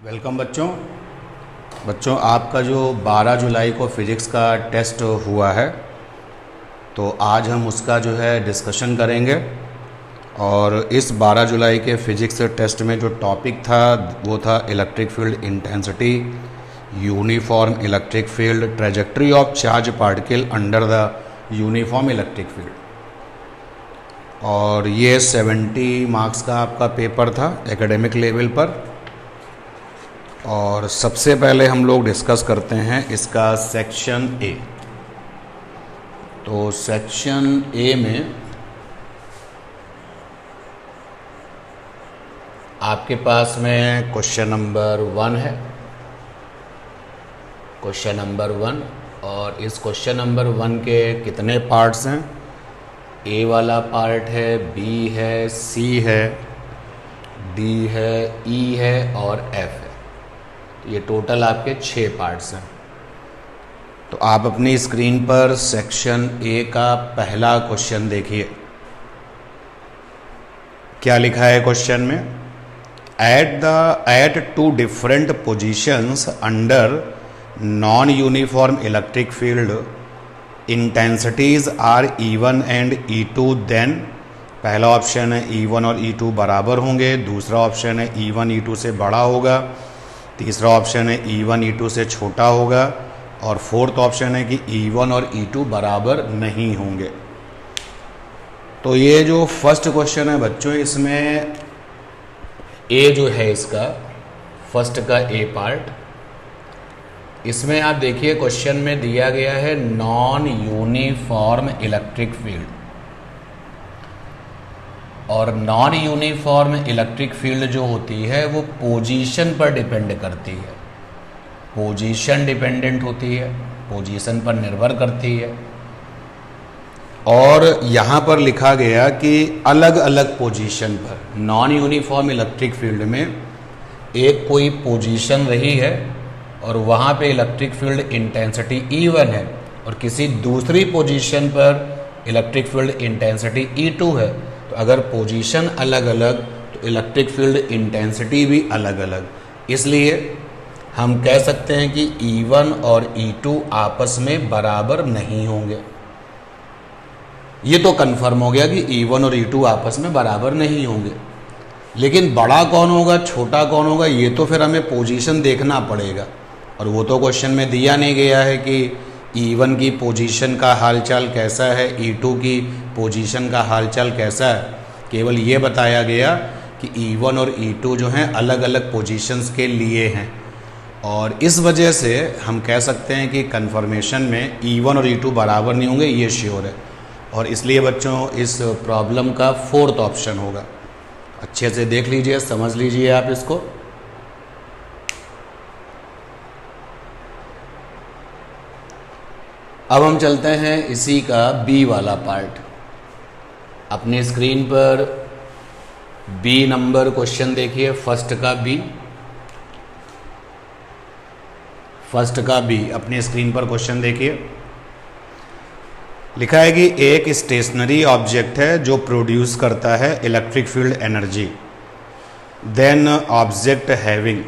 Welcome बच्चों आपका जो 12 जुलाई को फिज़िक्स का टेस्ट हुआ है तो आज हम उसका जो है डिस्कशन करेंगे। और इस 12 जुलाई के फिज़िक्स टेस्ट में जो टॉपिक था वो था electric field intensity, uniform electric field, trajectory of charge particle under the uniform electric field. और ये 70 मार्क्स का आपका पेपर था एकेडमिक लेवल पर। और सबसे पहले हम लोग डिस्कस करते हैं इसका सेक्शन ए। तो सेक्शन ए में आपके पास में क्वेश्चन नंबर 1 है, क्वेश्चन नंबर 1। और इस क्वेश्चन नंबर 1 के कितने पार्ट्स हैं? ए वाला पार्ट है, बी है, सी है, डी है, ई है और एफ है। ये टोटल आपके 6 पार्ट्स हैं। तो आप अपनी स्क्रीन पर सेक्शन ए का पहला क्वेश्चन देखिए। क्या लिखा है क्वेश्चन में? At 2 different positions under non uniform electric field intensities are E1 and E2 then. पहला ऑप्शन है E1 और E2 बराबर होंगे, दूसरा ऑप्शन है E1 E2 से बड़ा होगा, तीसरा ऑप्शन है E1 E2 से छोटा होगा और फोर्थ ऑप्शन है कि E1 और E2 बराबर नहीं होंगे। तो ये जो फर्स्ट क्वेश्चन है बच्चों, इसमें ए जो है इसका फर्स्ट का ए पार्ट, इसमें आप देखिए क्वेश्चन में दिया गया है नॉन यूनिफॉर्म इलेक्ट्रिक फील्ड। और नॉन यूनिफॉर्म इलेक्ट्रिक फील्ड जो होती है वो पोजीशन पर डिपेंड करती है, पोजीशन डिपेंडेंट होती है, पोजीशन पर निर्भर करती है। और यहाँ पर लिखा गया कि अलग अलग पोजीशन पर नॉन यूनिफॉर्म इलेक्ट्रिक फील्ड में एक कोई पोजीशन रही है और वहाँ पे इलेक्ट्रिक फील्ड इंटेंसिटी E1 है और किसी दूसरी पोजीशन पर इलेक्ट्रिक फील्ड इंटेंसिटी E2 है। तो अगर पोजीशन अलग अलग तो इलेक्ट्रिक फील्ड इंटेंसिटी भी अलग अलग। इसलिए हम कह सकते हैं कि E1 और E2 आपस में बराबर नहीं होंगे। ये तो कंफर्म हो गया कि E1 और E2 आपस में बराबर नहीं होंगे। लेकिन बड़ा कौन होगा, छोटा कौन होगा, ये तो फिर हमें पोजीशन देखना पड़ेगा। और वो तो क्वेश्चन में दिया नहीं गया है कि E1 की पोजीशन का हालचाल कैसा है, E2 की पोजीशन का हालचाल कैसा है। केवल ये बताया गया कि E1 और E2 जो हैं अलग अलग पोजीशंस के लिए हैं। और इस वजह से हम कह सकते हैं कि कंफर्मेशन में E1 और E2 बराबर नहीं होंगे, ये श्योर है। और इसलिए बच्चों इस प्रॉब्लम का फोर्थ ऑप्शन होगा। अच्छे से देख लीजिए, समझ लीजिए आप इसको। अब हम चलते हैं इसी का बी वाला पार्ट। अपनी स्क्रीन पर बी नंबर क्वेश्चन देखिए, फर्स्ट का बी अपनी स्क्रीन पर क्वेश्चन देखिए। लिखा है कि एक स्टेशनरी ऑब्जेक्ट है जो प्रोड्यूस करता है electric field energy, then object having.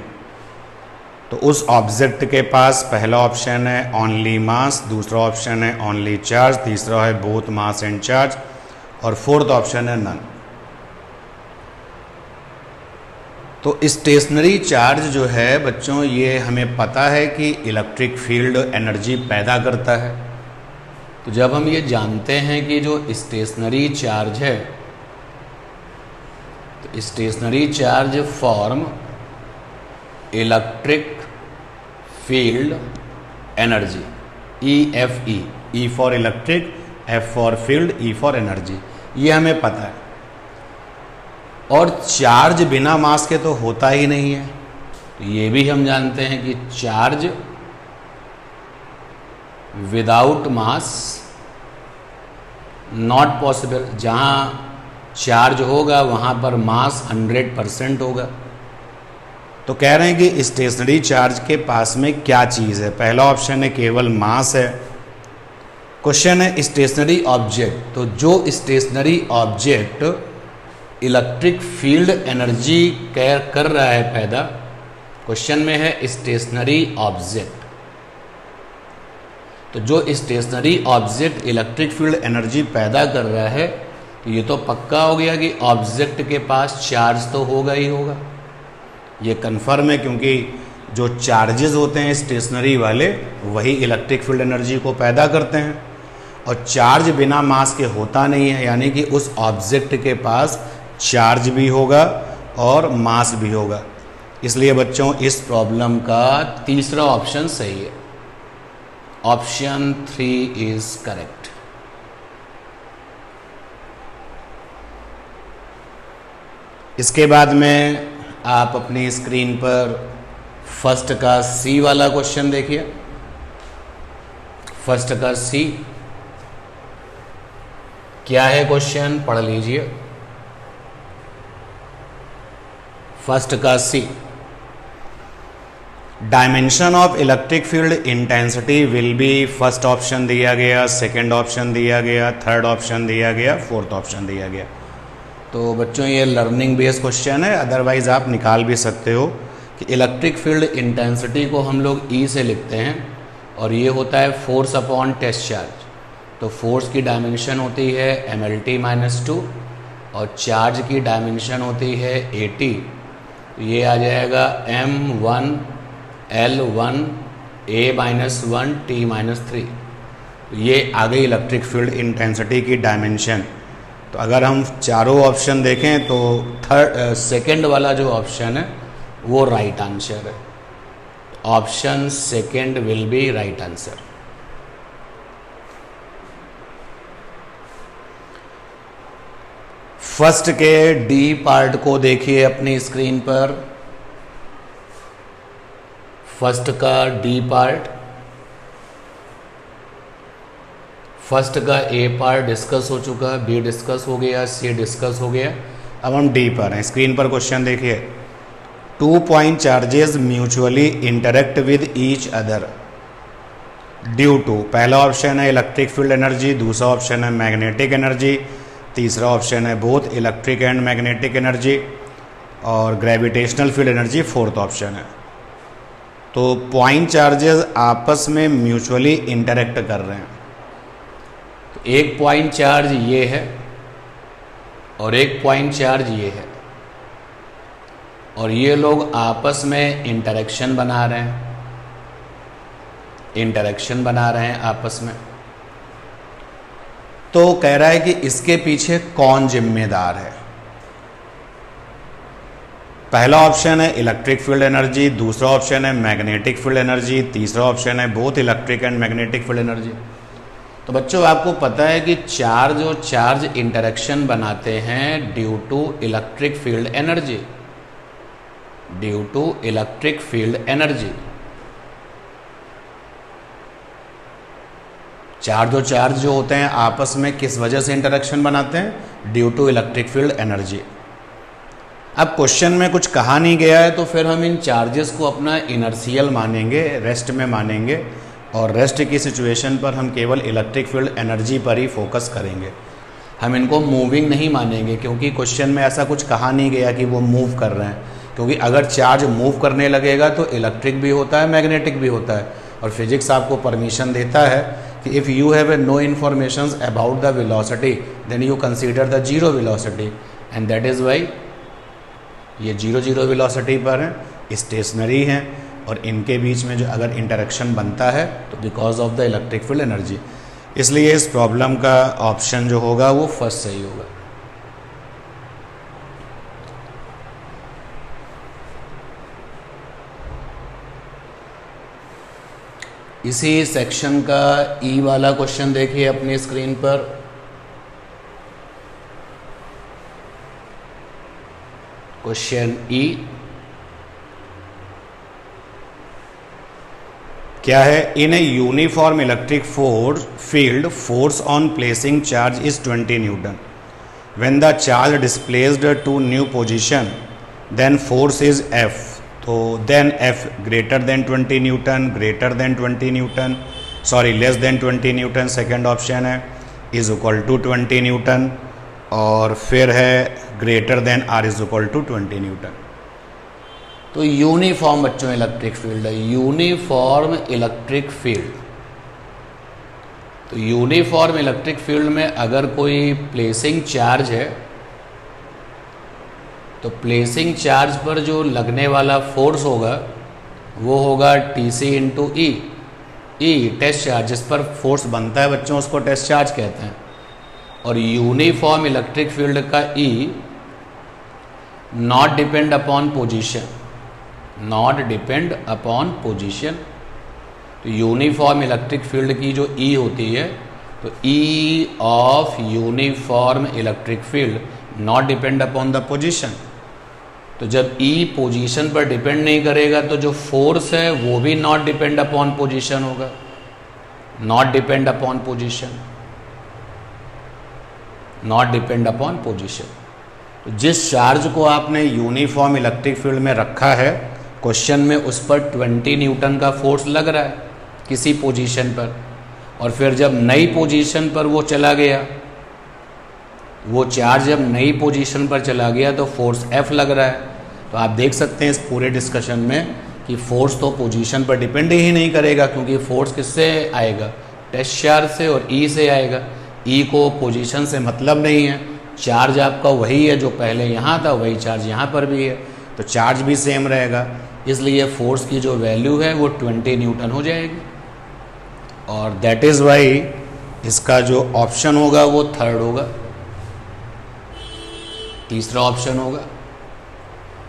तो उस ऑब्जेक्ट के पास पहला ऑप्शन है ओनली मास, दूसरा ऑप्शन है ओनली चार्ज, तीसरा है बोथ मास एंड चार्ज और फोर्थ ऑप्शन है नन। तो स्टेशनरी चार्ज जो है बच्चों, ये हमें पता है कि इलेक्ट्रिक फील्ड एनर्जी पैदा करता है। तो जब हम ये जानते हैं कि जो स्टेशनरी चार्ज है, तो stationary charge form electric field energy, EFE, E for electric, F for field, E for energy, ये हमें पता है। और चार्ज बिना मास के तो होता ही नहीं है। तो ये भी हम जानते हैं कि charge without mass not possible. जहाँ चार्ज होगा वहाँ पर मास 100% होगा। तो कह रहे हैं कि स्टेशनरी चार्ज के पास में क्या चीज़ है? पहला ऑप्शन है केवल मास है। क्वेश्चन है स्टेशनरी ऑब्जेक्ट, तो जो stationary object electric field energy कर रहा है पैदा, क्वेश्चन में है स्टेशनरी ऑब्जेक्ट, तो जो stationary object electric field energy पैदा कर रहा है, तो ये तो पक्का हो गया कि ऑब्जेक्ट के पास चार्ज तो होगा ही होगा, ये कन्फर्म है, क्योंकि जो चार्जेस होते हैं स्टेशनरी वाले वही इलेक्ट्रिक फील्ड एनर्जी को पैदा करते हैं, और चार्ज बिना मास के होता नहीं है, यानी कि उस ऑब्जेक्ट के पास चार्ज भी होगा और मास भी होगा। इसलिए बच्चों इस प्रॉब्लम का तीसरा ऑप्शन सही है, ऑप्शन 3 इज करेक्ट। इसके बाद में आप अपनी स्क्रीन पर फर्स्ट का सी वाला क्वेश्चन देखिए। फर्स्ट का सी क्या है क्वेश्चन, पढ़ लीजिए। फर्स्ट का C, dimension of electric field intensity will be, first option दिया गया, सेकंड ऑप्शन दिया गया, थर्ड ऑप्शन दिया गया, फोर्थ ऑप्शन दिया गया। तो बच्चों ये लर्निंग बेस्ड क्वेश्चन है, अदरवाइज आप निकाल भी सकते हो कि इलेक्ट्रिक फील्ड इंटेंसिटी को हम लोग ई से लिखते हैं और ये होता है फोर्स अपॉन टेस्ट चार्ज। तो फोर्स की डायमेंशन होती है mlt-2 और चार्ज की डायमेंशन होती है at। तो ये आ जाएगा m1 l1 a-1 t-3। तो ये आ गई इलेक्ट्रिक फील्ड इंटेंसिटी की डायमेंशन। तो अगर हम चारों ऑप्शन देखें तो सेकंड वाला जो ऑप्शन है वो राइट आंसर है, option second will be right answer. First के डी पार्ट को देखिए अपनी स्क्रीन पर। फर्स्ट का डी पार्ट, फर्स्ट का ए पार्ट डिस्कस हो चुका, बी डिस्कस हो गया, सी डिस्कस हो गया। अब हम डी पर हैं। स्क्रीन पर क्वेश्चन देखिए, 2 point charges mutually interact with each other due to, पहला ऑप्शन है इलेक्ट्रिक फील्ड एनर्जी, दूसरा ऑप्शन है मैग्नेटिक एनर्जी, तीसरा ऑप्शन है both electric and magnetic energy, और gravitational field energy fourth option है। तो पॉइंट चार्जेस आपस में म्यूचुअली इंटरेक्ट कर रहे हैं। तो एक पॉइंट चार्ज ये है और एक पॉइंट चार्ज ये है, और ये लोग आपस में इंटरेक्शन बना रहे हैं, इंटरेक्शन बना रहे हैं आपस में। तो कह रहा है कि इसके पीछे कौन जिम्मेदार है। पहला ऑप्शन है इलेक्ट्रिक फील्ड एनर्जी, दूसरा ऑप्शन है मैग्नेटिक फील्ड एनर्जी, तीसरा ऑप्शन है both electric and magnetic field energy. तो बच्चों आपको पता है कि चार्ज और चार्ज इंटरेक्शन बनाते हैं due to electric field energy, due to electric field energy. Charge और चार्ज जो होते हैं आपस में किस वजह से इंटरेक्शन बनाते हैं, due to electric field energy. अब क्वेश्चन में कुछ कहा नहीं गया है, तो फिर हम इन चार्जेस को अपना इनर्शियल मानेंगे, रेस्ट में मानेंगे, और रेस्ट की सिचुएशन पर हम केवल इलेक्ट्रिक फील्ड एनर्जी पर ही फोकस करेंगे। हम इनको मूविंग नहीं मानेंगे, क्योंकि क्वेश्चन में ऐसा कुछ कहा नहीं गया कि वो मूव कर रहे हैं। क्योंकि अगर चार्ज मूव करने लगेगा तो इलेक्ट्रिक भी होता है, मैग्नेटिक भी होता है, और फिजिक्स आपको परमिशन देता है कि if you have no information about the velocity then you consider the zero velocity, and that is why ये जीरो वेलोसिटी पर हैं, स्टेशनरी हैं, और इनके बीच में जो अगर इंटरेक्शन बनता है तो because of the electric field energy. इसलिए इस प्रॉब्लम का ऑप्शन जो होगा वो फर्स्ट सही होगा। इसी सेक्शन का ई वाला क्वेश्चन देखिए अपनी स्क्रीन पर। क्वेश्चन ई क्या है, in a uniform electric field force on placing charge is 20 newton. When the charge displaced to new position then force is F. तो then F greater than 20 newton, greater than 20 newton, sorry less than 20 newton second option है, is equal to 20 newton, और फिर है greater than or is equal to 20 newton. तो uniform बच्चों electric field है, uniform electric field. तो uniform electric field में अगर कोई प्लेसिंग चार्ज है तो प्लेसिंग चार्ज पर जो लगने वाला फोर्स होगा वो होगा TC इंटू ई। टेस्ट चार्ज, जिस पर फोर्स बनता है बच्चों उसको टेस्ट चार्ज कहते हैं। और यूनिफॉर्म इलेक्ट्रिक फील्ड का E not depend upon position, not depend upon position. तो यूनिफॉर्म इलेक्ट्रिक फील्ड की जो E होती है तो E of uniform electric field not depend upon the position. तो जब E पोजीशन पर डिपेंड नहीं करेगा तो जो फोर्स है वो भी नॉट डिपेंड अपॉन पोजीशन होगा, not depend upon position, not depend upon position. तो जिस चार्ज को आपने यूनिफॉर्म इलेक्ट्रिक फील्ड में रखा है क्वेश्चन में, उस पर 20 न्यूटन का फोर्स लग रहा है किसी पोजीशन पर, और फिर जब नई पोजीशन पर वो चला गया, वो चार्ज जब नई पोजीशन पर चला गया तो फोर्स F लग रहा है। तो आप देख सकते हैं इस पूरे डिस्कशन में कि फोर्स तो पोजीशन पर डिपेंड ही नहीं करेगा, क्योंकि फोर्स किससे आएगा, टेस्ट चार्ज से और E से आएगा। E को पोजीशन से मतलब नहीं है, चार्ज आपका वही है जो पहले यहाँ था, वही चार्ज यहाँ पर भी है, तो चार्ज भी सेम रहेगा। इसलिए फोर्स की जो वैल्यू है वो 20 न्यूटन हो जाएगी। और दैट इज़ वाई इसका जो ऑप्शन होगा वो थर्ड होगा, तीसरा ऑप्शन होगा।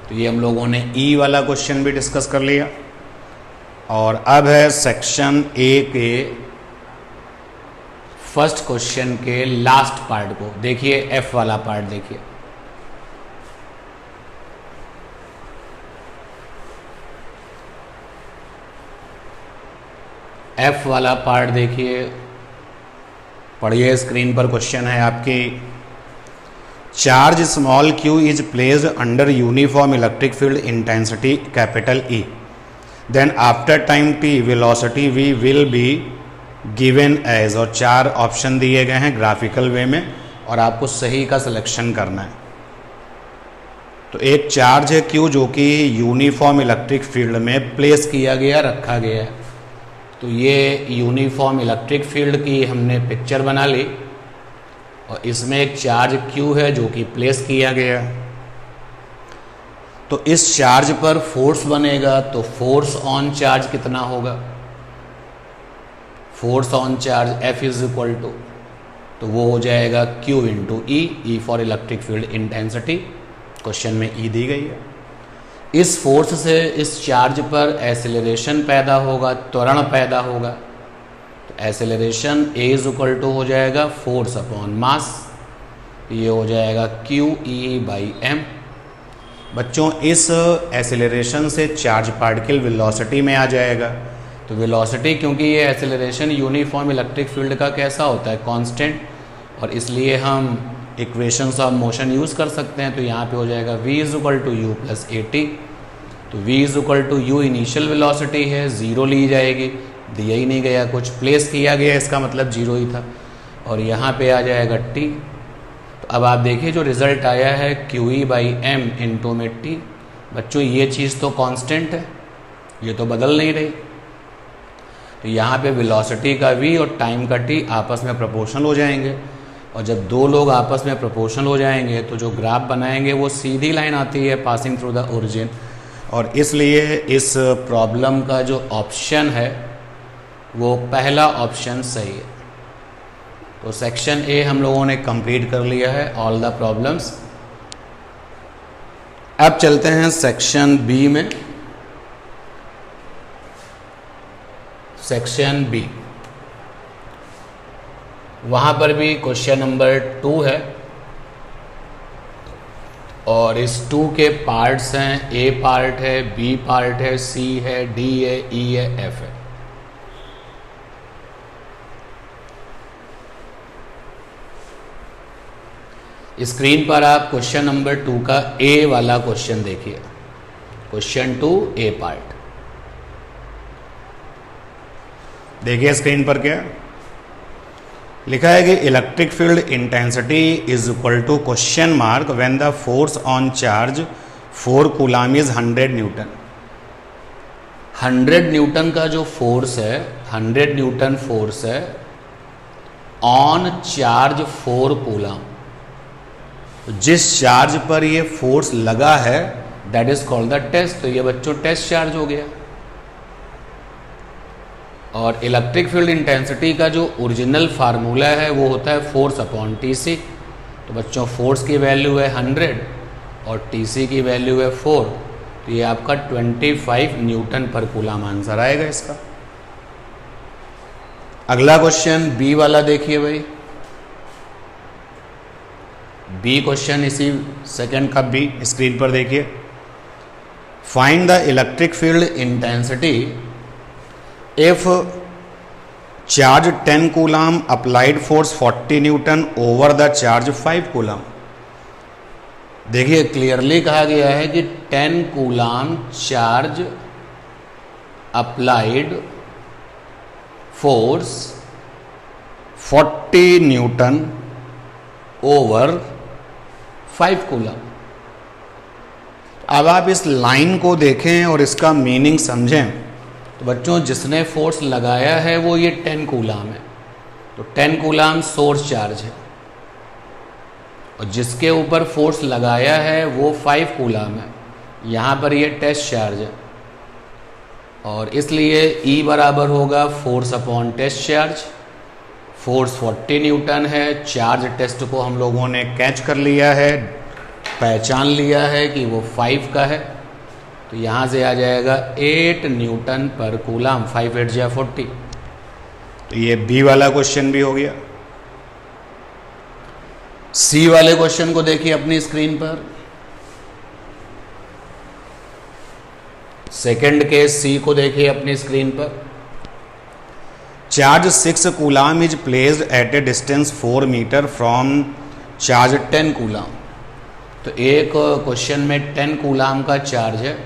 तो ये हम लोगों ने E वाला क्वेश्चन भी डिस्कस कर लिया। और अब है सेक्शन A के फर्स्ट क्वेश्चन के लास्ट पार्ट को देखिए, F वाला पार्ट देखिए। F वाला पार्ट देखिए, पढ़िए, स्क्रीन पर क्वेश्चन है आपकी। Charge small q is placed under uniform electric field intensity capital E, then after time t velocity v will be given as, और 4 ऑप्शन दिए गए हैं ग्राफिकल वे में और आपको सही का सिलेक्शन करना है। तो एक चार्ज है q जो कि यूनिफॉर्म इलेक्ट्रिक फील्ड में प्लेस किया गया, रखा गया है। तो ये यूनिफॉर्म इलेक्ट्रिक फील्ड की हमने पिक्चर बना ली और इसमें एक चार्ज Q है जो कि प्लेस किया गया। तो इस चार्ज पर फोर्स बनेगा, तो फोर्स ऑन चार्ज कितना होगा, force on charge F is equal to, तो वो हो जाएगा Q into E for electric field intensity, question में E दी गई है। इस फोर्स से इस चार्ज पर एसेलरेशन पैदा होगा, त्वरण पैदा होगा। तो acceleration A is equal to हो जाएगा फोर्स अपॉन मास, ये हो जाएगा QE/m। बच्चों इस एसेलरेशन से चार्ज पार्टिकल वेलोसिटी में आ जाएगा। तो वेलोसिटी, क्योंकि ये एसेलरेशन यूनिफॉर्म इलेक्ट्रिक फील्ड का कैसा होता है, कांस्टेंट, और इसलिए हम इक्वेशंस ऑफ मोशन यूज़ कर सकते हैं। तो यहाँ पे हो जाएगा v is equal to u plus AT। तो v is equal to u initial velocity है, 0 ली जाएगी, दिया ही नहीं गया कुछ, प्लेस किया गया, इसका मतलब 0 ही था, और यहाँ पे आ जाएगा t। तो अब आप देखिए जो रिज़ल्ट आया है QE/m इंटू में t। बच्चों ये चीज़ तो कांस्टेंट है, ये तो बदल नहीं रही। तो यहाँ पे वेलोसिटी का v और टाइम का t आपस में प्रोपोर्शनल हो जाएंगे, और जब दो लोग आपस में प्रोपोर्शनल हो जाएंगे तो जो ग्राफ बनाएंगे वो सीधी लाइन आती है पासिंग थ्रू द ओरिजिन। और इसलिए इस प्रॉब्लम का जो ऑप्शन है वो पहला ऑप्शन सही है। तो सेक्शन A हम लोगों ने कंप्लीट कर लिया है, ऑल द प्रॉब्लम्स। अब चलते हैं सेक्शन B में। सेक्शन B, वहाँ पर भी क्वेश्चन नंबर 2 है, और इस 2 के पार्ट्स हैं, A पार्ट है, B पार्ट है, C है, D है, E है, F है। स्क्रीन पर आप क्वेश्चन नंबर 2 का A वाला क्वेश्चन देखिए, क्वेश्चन 2 A पार्ट देखिए। स्क्रीन पर क्या लिखा है कि electric field intensity is equal to question mark when the force on charge 4 coulomb is 100 newton. 100 newton का जो फोर्स है, 100 न्यूटन फोर्स है ऑन चार्ज 4 कूलाम। जिस चार्ज पर ये फोर्स लगा है that is called the test. तो ये बच्चों टेस्ट चार्ज हो गया। और इलेक्ट्रिक फील्ड इंटेंसिटी का जो ओरिजिनल फार्मूला है वो होता है फोर्स अपॉन टीसी। तो बच्चों फोर्स की वैल्यू है 100 और टीसी की वैल्यू है 4। तो ये आपका 25 न्यूटन पर कूलाम आंसर आएगा इसका। अगला क्वेश्चन बी वाला देखिए भाई। बी क्वेश्चन इसी सेकंड का बी स्क्रीन पर देखिए। Find the electric field intensity if charge 10 coulomb applied force 40 Newton over the charge 5 coulomb. देखिए क्लियरली कहा गया है कि 10 coulomb charge applied force 40 Newton over 5 coulomb. अब आप इस लाइन को देखें और इसका मीनिंग समझें। तो बच्चों जिसने फोर्स लगाया है वो ये 10 कूलाम है। तो 10 कूलाम सोर्स चार्ज है और जिसके ऊपर फोर्स लगाया है वो 5 कूलाम है। यहाँ पर ये टेस्ट चार्ज है और इसलिए E बराबर होगा force upon test charge. Force 40 newton है। चार्ज टेस्ट को हम लोगों ने कैच कर लिया है, पहचान लिया है कि वो 5 का है। तो यहाँ से आ जाएगा 8 न्यूटन पर कूलाम। 5 8 या 40। तो ये बी वाला क्वेश्चन भी हो गया। सी वाले क्वेश्चन को देखिए अपनी स्क्रीन पर। सेकंड केस सी को देखिए अपनी स्क्रीन पर। Charge 6 coulomb is placed at a distance 4 metre from charge 10 coulomb. तो एक क्वेश्चन में 10 कूलाम का चार्ज है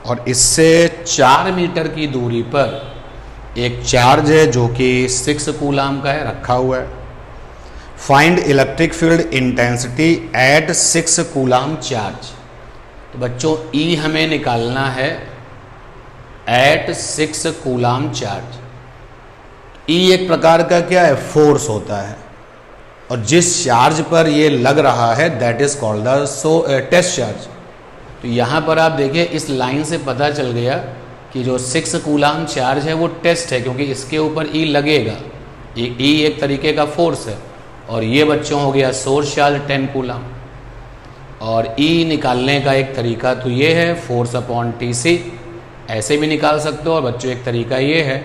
और इससे 4 मीटर की दूरी पर एक चार्ज है जो कि 6 कूलाम का है, रखा हुआ है। Find electric field intensity at 6 coulomb charge. तो बच्चों E हमें निकालना है एट 6 कूलाम चार्ज। E एक प्रकार का क्या है, फोर्स होता है और जिस चार्ज पर ये लग रहा है that is called the test charge. तो यहाँ पर आप देखिए इस लाइन से पता चल गया कि जो 6 कूलाम चार्ज है वो टेस्ट है क्योंकि इसके ऊपर E लगेगा। E एक तरीके का फोर्स है और ये बच्चों हो गया सोर्स चार्ज 10 कूलाम। और E निकालने का एक तरीका तो ये है फोर्स अपॉन टीसी, ऐसे भी निकाल सकते हो। और बच्चों एक तरीका ये है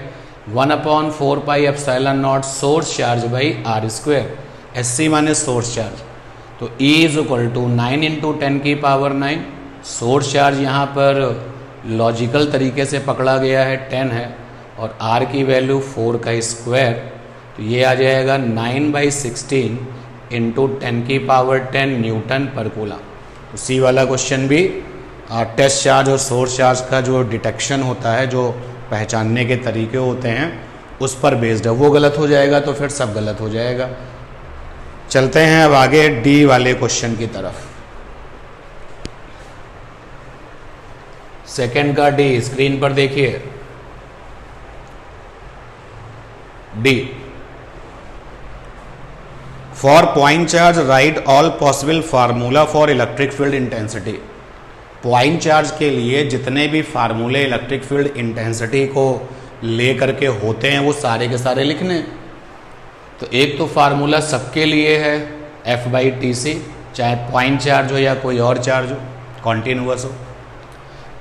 1/4 pi epsilon naught source charge by are square. SC माने सोर्स चार्ज। तो E is equal to 9 into 10 की पावर 9। सोर्स चार्ज यहाँ पर लॉजिकल तरीके से पकड़ा गया है 10 है और R की वैल्यू 4 का स्क्वायर। तो ये आ जाएगा 9/16 इंटू 10 की पावर 10 न्यूटन पर कूलाम। तो सी वाला क्वेश्चन भी टेस्ट चार्ज और सोर्स चार्ज का जो डिटेक्शन होता है, जो पहचानने के तरीके होते हैं, उस पर बेस्ड है। वो गलत हो जाएगा तो फिर सब गलत हो जाएगा। चलते हैं अब आगे डी वाले क्वेश्चन की तरफ। सेकंड का डी स्क्रीन पर देखिए। D for point charge right all possible formula for electric field intensity. Point charge के लिए जितने भी फार्मूले इलेक्ट्रिक फील्ड इंटेंसिटी को लेकर के होते हैं वो सारे के सारे लिखने। तो एक तो फार्मूला सबके लिए है F/TC, चाहे पॉइंट चार्ज हो या कोई और चार्ज हो, कॉन्टिन्यूअस हो।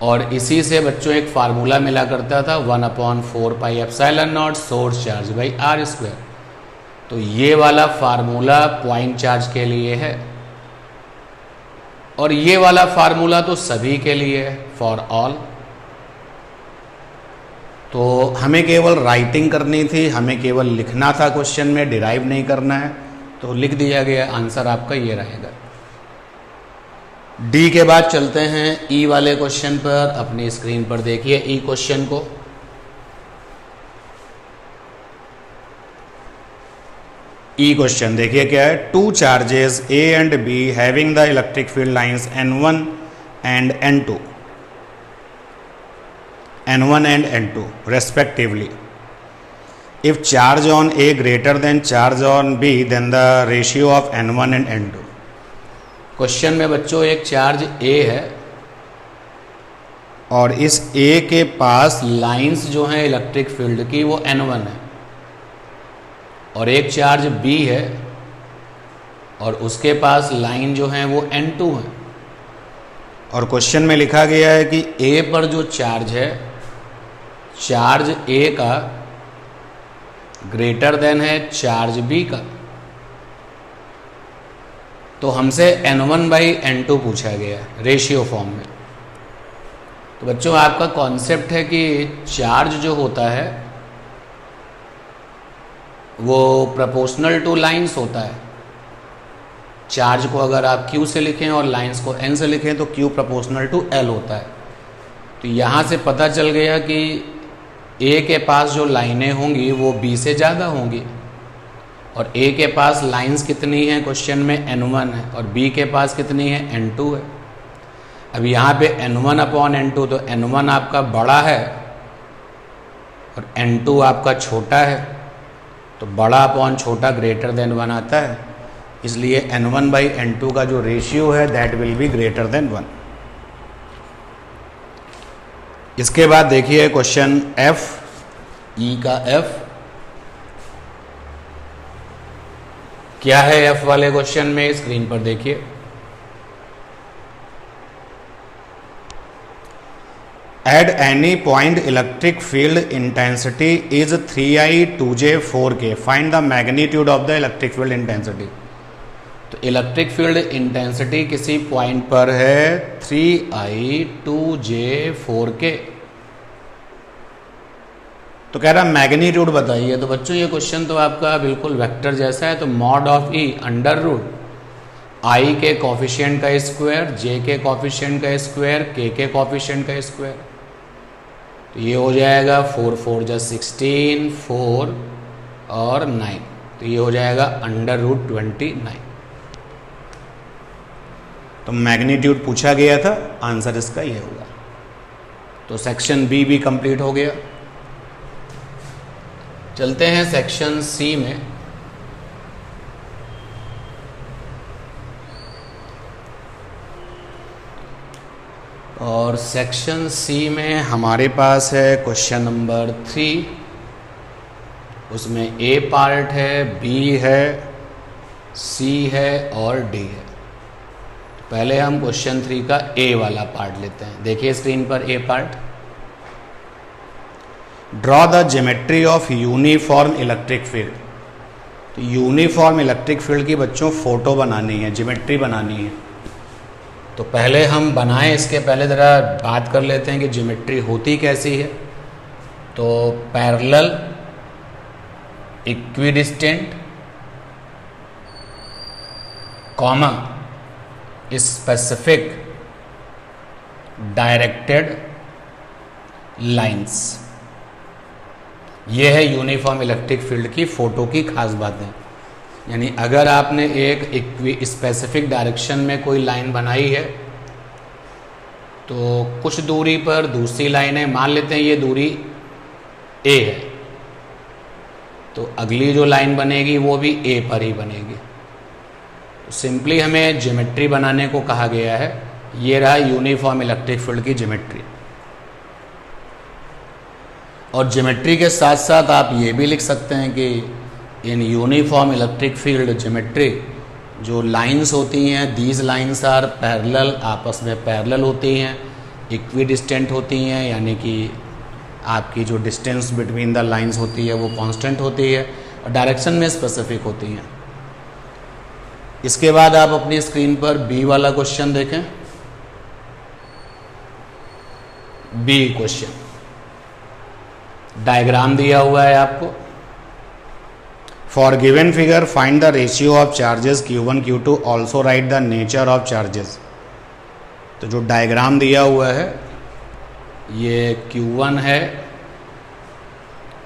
और इसी से बच्चों एक फार्मूला मिला करता था 1/4 pi epsilon naught source charge by are square. तो ये वाला फार्मूला पॉइंट चार्ज के लिए है और ये वाला फार्मूला तो सभी के लिए है, फॉर ऑल। तो हमें केवल राइटिंग करनी थी, हमें केवल लिखना था, क्वेश्चन में डिराइव नहीं करना है। तो लिख दिया गया, आंसर आपका ये रहेगा। डी के बाद चलते हैं ई वाले क्वेश्चन पर। अपनी स्क्रीन पर देखिए ई क्वेश्चन को। ई क्वेश्चन देखिए क्या है। 2 charges A and B having the electric field lines N1 and N2, N1 and N2 respectively. If charge on A greater than charge on B, then the ratio of N1 and N2. Question में बच्चों एक charge A है और इस A के पास lines जो हैं electric field की वो N1 है, और एक चार्ज B है और उसके पास लाइन जो है वो N2 है। और क्वेश्चन में लिखा गया है कि A पर जो चार्ज है, चार्ज A का ग्रेटर देन है चार्ज B का। तो हमसे N1/N2 पूछा गया है रेशियो फॉर्म में। तो बच्चों आपका कॉन्सेप्ट है कि चार्ज जो होता है वो प्रोपोर्शनल टू लाइंस होता है। चार्ज को अगर आप Q से लिखें और लाइंस को N से लिखें तो Q प्रोपोर्शनल टू L होता है। तो यहाँ से पता चल गया कि A के पास जो लाइनें होंगी वो B से ज़्यादा होंगी, और A के पास लाइंस कितनी हैं क्वेश्चन में N1 है, और B के पास कितनी है N2 है। अब यहाँ पे N1/N2, तो N1 आपका बड़ा है और N2 आपका छोटा है, तो बड़ा अपॉन छोटा ग्रेटर देन 1 आता है, इसलिए N1/N2 का जो रेशियो है that will be greater than 1। इसके बाद देखिए क्वेश्चन F, E का F क्या है। F वाले क्वेश्चन में स्क्रीन पर देखिए, at any point electric field intensity is 3I2J4K, find the magnitude of the electric field intensity. तो इलेक्ट्रिक फील्ड इंटेंसिटी किसी पॉइंट पर है 3I2J4K। तो कह रहा मैग्नीट्यूड बताइए। तो बच्चों ये क्वेश्चन तो आपका बिल्कुल वेक्टर जैसा है। तो मॉड ऑफ E √, I के कॉफिशिएंट का स्क्वायर, J के कॉफिशिएंट का स्क्वायर, K के कॉफिशिएंट का स्क्वायर। तो ये हो जाएगा 4 4 जा 16, 4 और 9, तो ये हो जाएगा √29। तो मैग्नीट्यूड पूछा गया था, आंसर इसका ये होगा। तो सेक्शन बी भी कंप्लीट हो गया। चलते हैं सेक्शन सी में। और सेक्शन सी में हमारे पास है क्वेश्चन नंबर 3। उसमें ए पार्ट है, बी है, सी है और डी है। पहले हम क्वेश्चन 3 का ए वाला पार्ट लेते हैं। देखिए स्क्रीन पर A part. Draw the geometry of uniform electric field. तो यूनिफॉर्म इलेक्ट्रिक फील्ड की बच्चों फोटो बनानी है, ज्योमेट्री बनानी है। तो पहले हम बनाएं, इसके पहले ज़रा बात कर लेते हैं कि ज्योमेट्री होती कैसी है। तो parallel, equidistant, comma, specific, directed lines, ये है यूनिफॉर्म इलेक्ट्रिक फील्ड की फोटो की खास बातें। यानी अगर आपने एक स्पेसिफिक डायरेक्शन में कोई लाइन बनाई है तो कुछ दूरी पर दूसरी लाइन है, मान लेते हैं ये दूरी ए है, तो अगली जो लाइन बनेगी वो भी ए पर ही बनेगी। तो सिंपली हमें ज्योमेट्री बनाने को कहा गया है। ये रहा यूनिफॉर्म इलेक्ट्रिक फील्ड की ज्योमेट्री। और ज्योमेट्री के साथ साथ आप ये भी लिख सकते हैं कि in uniform electric field geometry जो लाइंस होती हैं, दीज लाइंस आर पैरेलल, आपस में पैरेलल होती हैं, इक्विडिस्टेंट होती हैं, यानी कि आपकी जो डिस्टेंस बिटवीन द लाइंस होती है वो कांस्टेंट होती है, और डायरेक्शन में स्पेसिफिक होती हैं। इसके बाद आप अपनी स्क्रीन पर बी वाला क्वेश्चन देखें। बी क्वेश्चन डायग्राम दिया हुआ है आपको। For given figure find the ratio of charges Q1 Q2, also right the nature of charges. तो जो डायग्राम दिया हुआ है ये Q1 है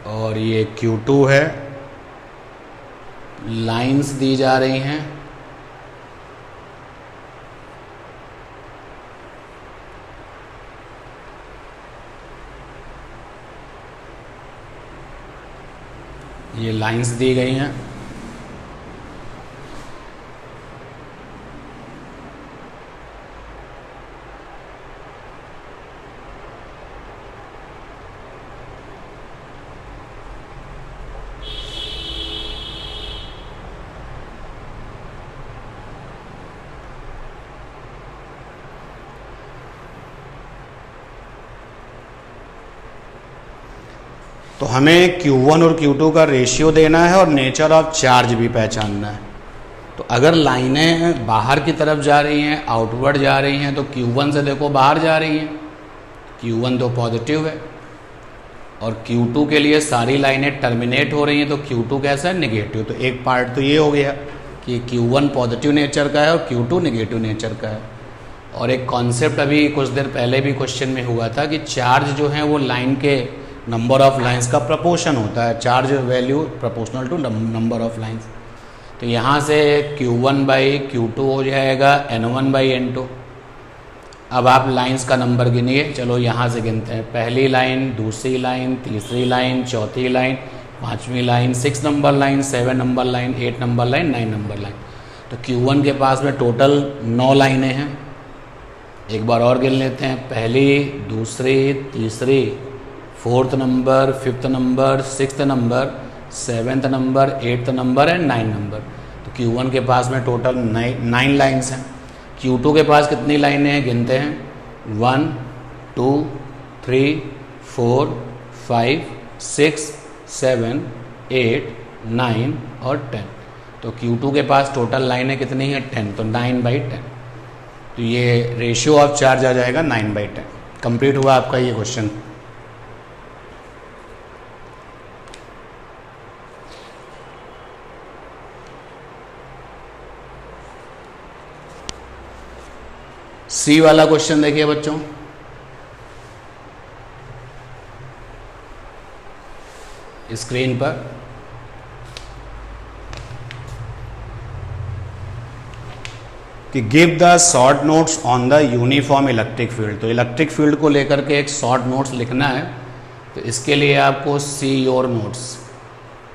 और ये Q2 है। लाइंस दी जा रही हैं ये लाइंस दी गई हैं। तो हमें Q1 और Q2 का रेशियो देना है और नेचर ऑफ चार्ज भी पहचानना है। तो अगर लाइनें बाहर की तरफ जा रही हैं, आउटवर्ड जा रही हैं, तो Q1 से देखो बाहर जा रही हैं, Q1 तो पॉजिटिव है, और Q2 के लिए सारी लाइनें टर्मिनेट हो रही हैं, तो Q2 कैसा है, नेगेटिव। तो एक पार्ट तो ये हो गया कि Q1 पॉजिटिव नेचर का है और Q2 नेगेटिव नेचर का है। और एक कॉन्सेप्ट अभी कुछ देर पहले भी क्वेश्चन में हुआ था कि चार्ज जो है वो लाइन के नंबर ऑफ लाइंस का प्रपोर्शन होता है, charge value proportional to number of lines. तो यहाँ से Q1/Q2 हो जाएगा N1/N2। अब आप लाइंस का नंबर गिनिए, चलो यहाँ से गिनते हैं। पहली लाइन, दूसरी लाइन, तीसरी लाइन, चौथी लाइन, पाँचवीं line, 6 number line, 7 number line, 8 number line, 9 number line. तो Q1 के पास में टोटल 9 लाइनें हैं। एक बार और गिन लेते हैं, पहली, दूसरी, तीसरी, 4th number, 5th number, 6th number, 7th number, 8th number and 9 number. तो Q1 के पास में टोटल 9 लाइन्स हैं। Q2 के पास कितनी लाइनें हैं, गिनते हैं। 1 2 3 4 5 6 7 8 9 और 10। तो Q2 के पास टोटल लाइनें कितनी हैं, 10। तो 9/10। तो ये रेशियो ऑफ चार्ज आ जाएगा 9/10। कंप्लीट हुआ आपका ये क्वेश्चन। सी वाला क्वेश्चन देखिए बच्चों। स्क्रीन पर कि give the short notes on the uniform electric field. तो इलेक्ट्रिक फील्ड को लेकर के एक शॉर्ट नोट्स लिखना है। तो इसके लिए आपको सी योर नोट्स,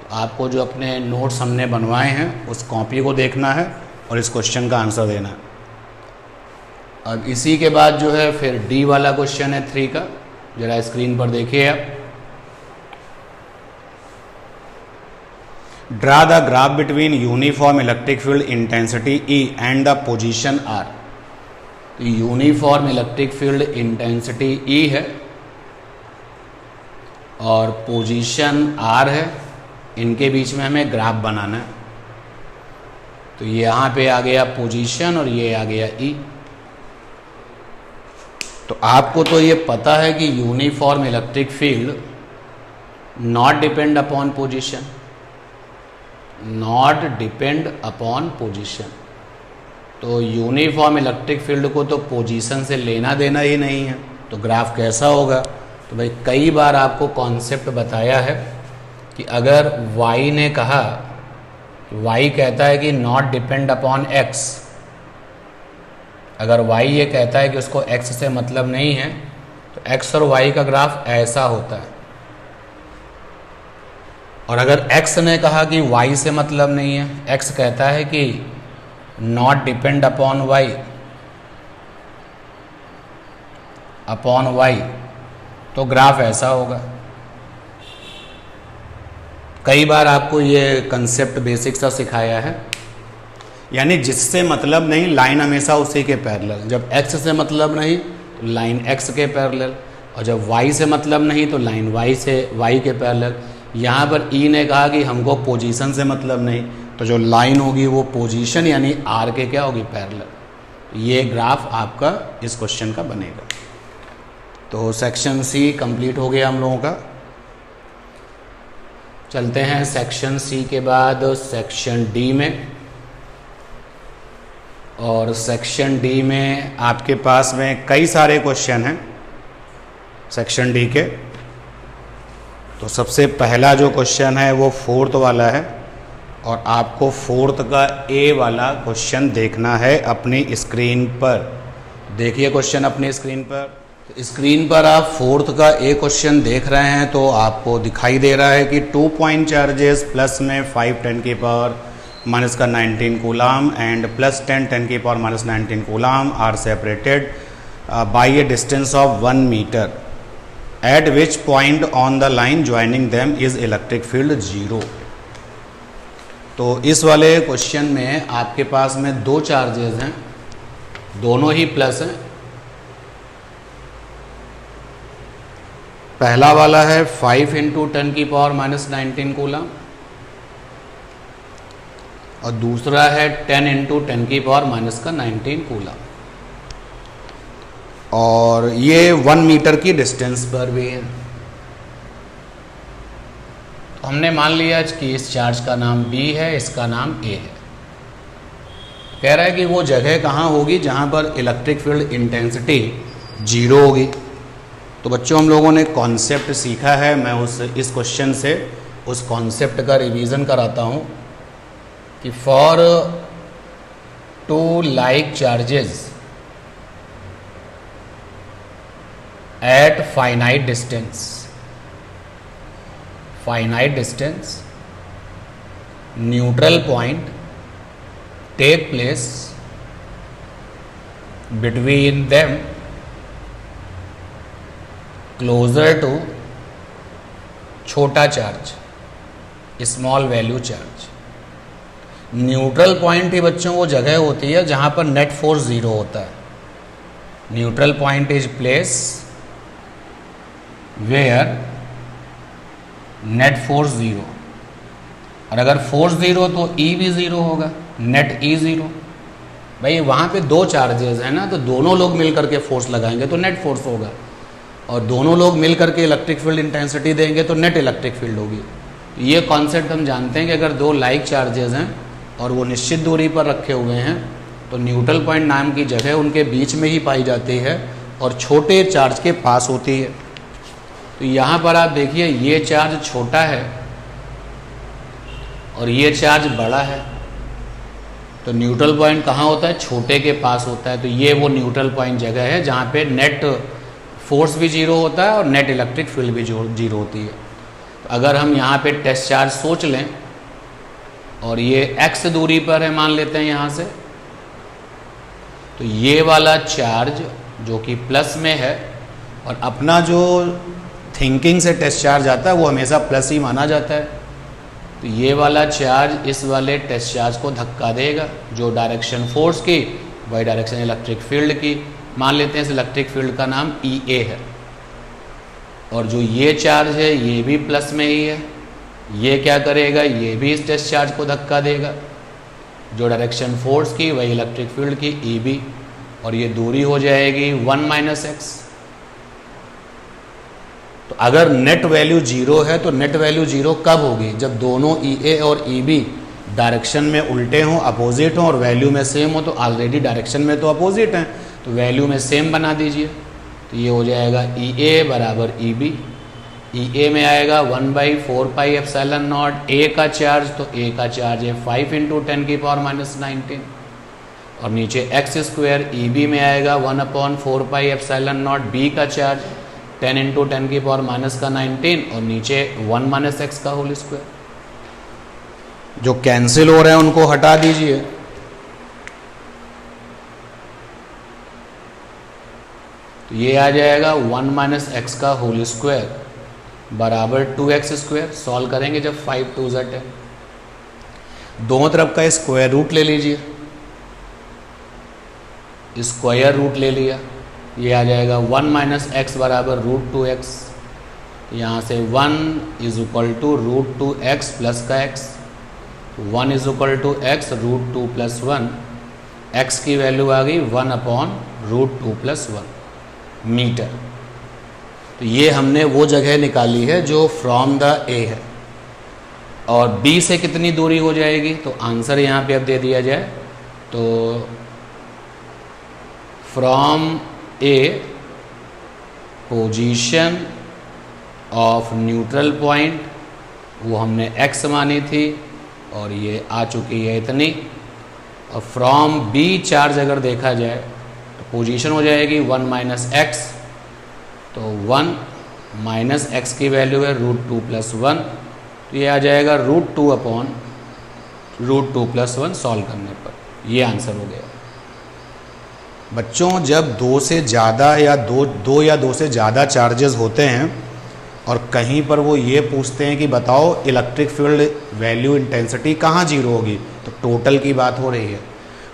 तो आपको जो अपने नोट्स हमने बनवाए हैं उस कॉपी को देखना है और इस क्वेश्चन का आंसर देना है। अब इसी के बाद जो है फिर डी वाला क्वेश्चन है 3 का, जरा स्क्रीन पर देखिए आप। Draw the graph between uniform electric field intensity E and the position R। तो uniform electric field intensity E है और पोजीशन R है, इनके बीच में हमें ग्राफ बनाना है। तो यहाँ पे आ गया पोजीशन और ये आ गया E। तो आपको तो ये पता है कि uniform electric field not depend upon position, not depend upon position. तो यूनिफॉर्म इलेक्ट्रिक फील्ड को तो पोजीशन से लेना देना ही नहीं है, तो ग्राफ कैसा होगा। तो भाई कई बार आपको कॉन्सेप्ट बताया है कि अगर y ने कहा, y कहता है कि नॉट डिपेंड अपॉन x, अगर y ये कहता है कि उसको x से मतलब नहीं है, तो x और y का ग्राफ ऐसा होता है। और अगर x ने कहा कि y से मतलब नहीं है, x कहता है कि नॉट डिपेंड अपॉन y, तो ग्राफ ऐसा होगा। कई बार आपको ये कंसेप्ट बेसिक सा सिखाया है, यानी जिससे मतलब नहीं लाइन हमेशा उसी के पैरेलल। जब x से मतलब नहीं तो लाइन x के पैरेलल, और जब y से मतलब नहीं तो लाइन y के पैरेलल। यहाँ पर E ने कहा कि हमको पोजीशन से मतलब नहीं, तो जो लाइन होगी वो पोजीशन यानी R के क्या होगी, पैरेलल। ये ग्राफ आपका इस क्वेश्चन का बनेगा। तो सेक्शन सी कंप्लीट हो गया हम लोगों का। चलते हैं सेक्शन सी के बाद सेक्शन डी में। और सेक्शन डी में आपके पास में कई सारे क्वेश्चन हैं सेक्शन डी के। तो सबसे पहला जो क्वेश्चन है वो 4th वाला है, और आपको 4th का ए वाला क्वेश्चन देखना है अपनी स्क्रीन पर। देखिए क्वेश्चन अपनी स्क्रीन पर। तो स्क्रीन पर आप फोर्थ का ए क्वेश्चन देख रहे हैं तो आपको दिखाई दे रहा है कि 2 पॉइंट चार्जेस प्लस में 5 10 की पावर माइनस का 19 कूलाम एंड प्लस 10 10 की power minus 19 coulomb are separated by a distance of 1 metre at which point on the line joining them is electric field 0। तो इस वाले क्वेश्चन में आपके पास में दो चार्जेस हैं, दोनों ही प्लस हैं। पहला वाला है 5 × 10 की पावर माइनस 19 कूलम और दूसरा है 10 × 10 की पावर माइनस का 19 कूलम, और ये 1 मीटर की डिस्टेंस पर भी है। तो हमने मान लिया कि इस चार्ज का नाम B है, इसका नाम A है। कह रहा है कि वो जगह कहाँ होगी जहाँ पर इलेक्ट्रिक फील्ड इंटेंसिटी 0 होगी। तो बच्चों हम लोगों ने कॉन्सेप्ट सीखा है, मैं इस क्वेश्चन से उस कॉन्सेप्ट का रिवीजन कराता हूँ कि for 2 like charges at finite distance neutral point take place between them closer to छोटा charge small value charge. Neutral point ही बच्चों वो जगह होती है जहां पर नेट फोर्स 0 होता है। Neutral point is place where net force 0, और अगर फोर्स 0 तो E भी 0 होगा, नेट E 0। भाई वहां पे दो चार्जेस है ना, तो दोनों लोग मिलकर के फोर्स लगाएंगे तो नेट फोर्स होगा, और दोनों लोग मिल करके इलेक्ट्रिक फील्ड इंटेंसिटी देंगे तो नेट इलेक्ट्रिक फील्ड होगी। ये कॉन्सेप्ट हम जानते हैं कि अगर दो लाइक चार्जेस हैं और वो निश्चित दूरी पर रखे हुए हैं तो न्यूट्रल पॉइंट नाम की जगह उनके बीच में ही पाई जाती है और छोटे चार्ज के पास होती है। तो यहाँ पर आप देखिए ये चार्ज छोटा है और ये चार्ज बड़ा है, तो न्यूट्रल पॉइंट कहाँ होता है? छोटे के पास होता है। तो ये वो न्यूट्रल पॉइंट जगह है जहाँ पे नेट फोर्स भी 0 होता है और नेट इलेक्ट्रिक फील्ड भी 0 होती है। तो अगर हम यहाँ पे टेस्ट चार्ज सोच लें और ये x दूरी पर है मान लेते हैं यहाँ से, तो ये वाला चार्ज जो कि प्लस में है, और अपना जो थिंकिंग से टेस्ट चार्ज आता है वो हमेशा प्लस ही माना जाता है, तो ये वाला चार्ज इस वाले टेस्ट चार्ज को धक्का देगा। जो डायरेक्शन फोर्स की वही डायरेक्शन इलेक्ट्रिक फील्ड की। मान लेते हैं इस इलेक्ट्रिक फील्ड का नाम EA है, और जो ये चार्ज है ये भी प्लस में ही है। ये क्या करेगा? ये भी इस टेस्ट चार्ज को धक्का देगा। जो डायरेक्शन फोर्स की वही इलेक्ट्रिक फील्ड की EB, और ये दूरी हो जाएगी 1 - x। तो अगर नेट वैल्यू 0 है तो नेट वैल्यू 0 कब होगी? जब दोनों EA और EB डायरेक्शन में उल्टे हों, अपोजिट हों और वैल्यू में सेम हो। तो ऑलरेडी डायरेक्शन में तो अपोजिट हैं, तो वैल्यू में सेम बना दीजिए। तो ये हो जाएगा EA बराबर EB। EA में आएगा 1/4πε0 A का चार्ज, तो A का चार्ज है 5 × 10 की पावर माइनस 19, और नीचे x² EB में आएगा 1/4πε0 B का चार्ज 10 × 10 की पावर माइनस का 19, और नीचे 1 - x का होल स्क्वायर। जो कैंसिल हो रहे हैं उनको हटा दीजिए। तो ये आ जाएगा 1 - x का होल स्क्वायर बराबर 2x²। सॉल्व करेंगे जब 5 × 2 = 10। दोनों तरफ का स्क्वायर रूट ले लीजिए, स्क्वायर रूट ले लिया, ये आ जाएगा 1 - x बराबर √2x। यहाँ से 1 = √2x प्लस का x, 1 = x √2 + 1। x की वैल्यू आ गई 1/√2 + 1 मीटर। तो ये हमने वो जगह निकाली है जो फ्रॉम द A है, और B से कितनी दूरी हो जाएगी? तो आंसर यहाँ पे अब दे दिया जाए तो from A position of neutral point वो हमने x मानी थी और ये आ चुकी है इतनी, और फ्रॉम B चार्ज अगर देखा जाए तो पोजीशन हो जाएगी 1 - x तो 1 माइनस एक्स की वैल्यू है √2 + 1, तो ये आ जाएगा √2 अपॉन √2 + 1 सॉल्व करने पर, ये आंसर हो गया। बच्चों जब दो से ज़्यादा या दो या दो से ज़्यादा चार्जेस होते हैं और कहीं पर वो ये पूछते हैं कि बताओ इलेक्ट्रिक फील्ड वैल्यू इंटेंसिटी कहाँ जीरो होगी, तो टोटल की बात हो रही है।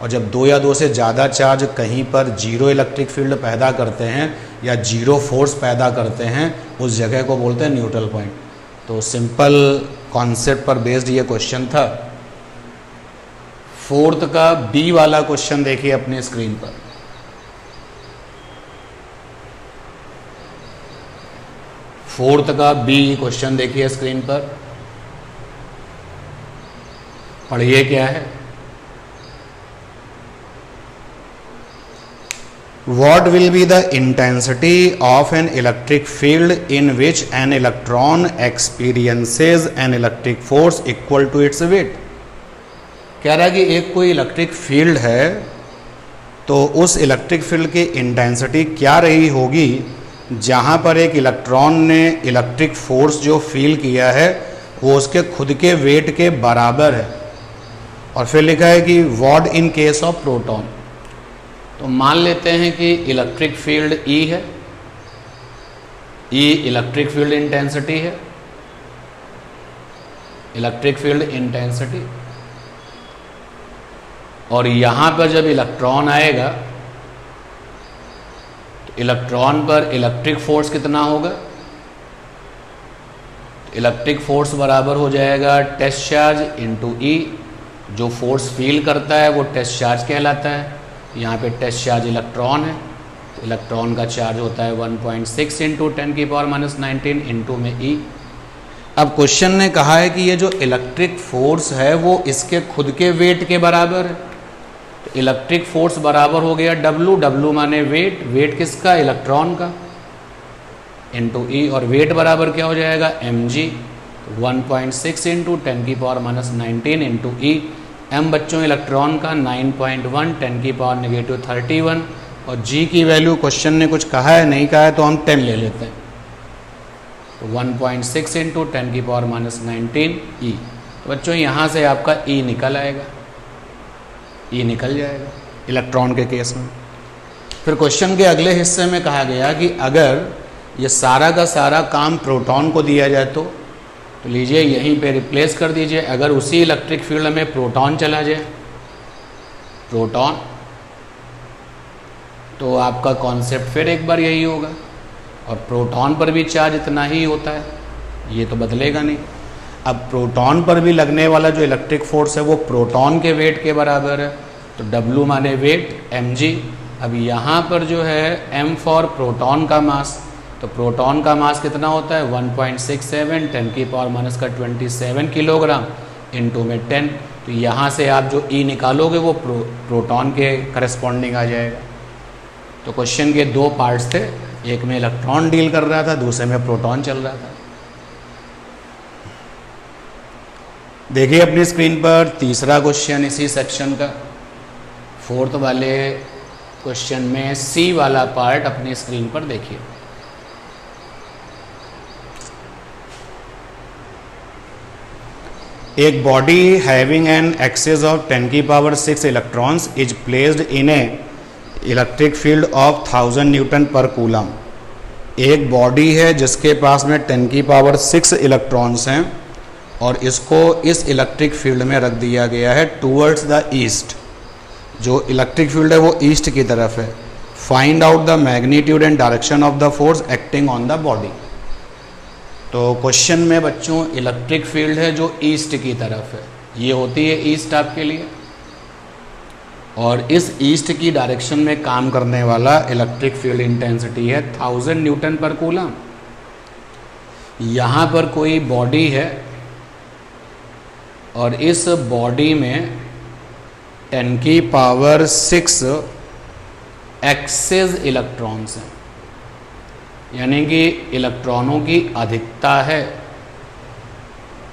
और जब दो या दो से ज़्यादा चार्ज कहीं पर जीरो इलेक्ट्रिक फील्ड पैदा करते हैं या जीरो फोर्स पैदा करते हैं, उस जगह को बोलते हैं न्यूट्रल पॉइंट। तो सिंपल कॉन्सेप्ट पर बेस्ड ये क्वेश्चन था। फोर्थ का बी वाला क्वेश्चन देखिए अपने स्क्रीन पर। फोर्थ का बी क्वेश्चन देखिए स्क्रीन पर, पढ़िए क्या है। What will be the intensity of an electric field in which an electron experiences an electric force equal to its weight? कह रहा है कि एक कोई इलेक्ट्रिक फील्ड है तो उस इलेक्ट्रिक फील्ड की इंटेंसिटी क्या रही होगी जहाँ पर एक इलेक्ट्रॉन ने इलेक्ट्रिक फोर्स जो फील किया है वो उसके खुद के वेट के बराबर है। और फिर लिखा है कि what in case of proton. तो मान लेते हैं कि इलेक्ट्रिक फील्ड E है, E इलेक्ट्रिक फील्ड इंटेंसिटी है, इलेक्ट्रिक फील्ड इंटेंसिटी। और यहाँ पर जब इलेक्ट्रॉन आएगा तो इलेक्ट्रॉन पर इलेक्ट्रिक फोर्स कितना होगा, इलेक्ट्रिक फोर्स बराबर हो जाएगा टेस्ट चार्ज इंटू E। जो फोर्स फील करता है वो टेस्ट चार्ज कहलाता है। यहाँ पे टेस्ट चार्ज इलेक्ट्रॉन है, तो इलेक्ट्रॉन का चार्ज होता है 1.6 × 10⁻⁹ इंटू में E। अब क्वेश्चन ने कहा है कि ये जो इलेक्ट्रिक फोर्स है वो इसके खुद के वेट के बराबर है। तो इलेक्ट्रिक फोर्स बराबर हो गया W, W माने वेट, वेट किसका, इलेक्ट्रॉन का, इंटू E। और वेट बराबर क्या हो जाएगा, mg, 1.6 × 10⁻⁻⁹ इंटू E। m बच्चों इलेक्ट्रॉन का 9.1 10⁻⁻31। और g की वैल्यू क्वेश्चन ने कुछ कहा है नहीं कहा है तो हम 10 ले लेते हैं, तो 1.6 × 10⁻⁹ E। तो बच्चों यहाँ से आपका E निकल आएगा, E निकल जाएगा इलेक्ट्रॉन के केस में। फिर क्वेश्चन के अगले हिस्से में कहा गया कि अगर ये सारा का सारा काम प्रोटॉन को दिया जाए तो लीजिए यहीं पे रिप्लेस कर दीजिए। अगर उसी इलेक्ट्रिक फील्ड में प्रोटॉन चला जाए, प्रोटॉन, तो आपका कॉन्सेप्ट फिर एक बार यही होगा। और प्रोटॉन पर भी चार्ज इतना ही होता है, ये तो बदलेगा नहीं। अब प्रोटॉन पर भी लगने वाला जो इलेक्ट्रिक फोर्स है वो प्रोटॉन के वेट के बराबर है, तो W माने वेट, mg। अब यहाँ पर जो है m फॉर प्रोटॉन का मास, तो प्रोटॉन का मास कितना होता है 1.67 10⁻⁻27 किलोग्राम इंटू में 10। तो यहाँ से आप जो E निकालोगे वो प्रोटॉन के करस्पॉन्डिंग आ जाएगा। तो क्वेश्चन के दो पार्ट्स थे, एक में इलेक्ट्रॉन डील कर रहा था, दूसरे में प्रोटॉन चल रहा था। देखिए अपनी स्क्रीन पर तीसरा क्वेश्चन इसी सेक्शन का, फोर्थ वाले क्वेश्चन में C वाला पार्ट अपनी स्क्रीन पर देखिए। एक body having an excess of 10⁶ electrons is placed in a electric field of 1000 newton per coulomb. एक बॉडी है जिसके पास में 10⁶ इलेक्ट्रॉन्स हैं और इसको इस इलेक्ट्रिक फील्ड में रख दिया गया है टूवर्ड्स द ईस्ट। जो इलेक्ट्रिक फील्ड है वो ईस्ट की तरफ है। Find out the magnitude and direction of the force acting on the body. तो क्वेश्चन में बच्चों इलेक्ट्रिक फील्ड है जो ईस्ट की तरफ है, ये होती है ईस्ट आपके लिए। और इस ईस्ट की डायरेक्शन में काम करने वाला इलेक्ट्रिक फील्ड इंटेंसिटी है 1000 न्यूटन पर कूलम। यहाँ पर कोई बॉडी है और इस बॉडी में 10⁶ एक्सेस इलेक्ट्रॉन्स हैं, यानी कि इलेक्ट्रॉनों की अधिकता है।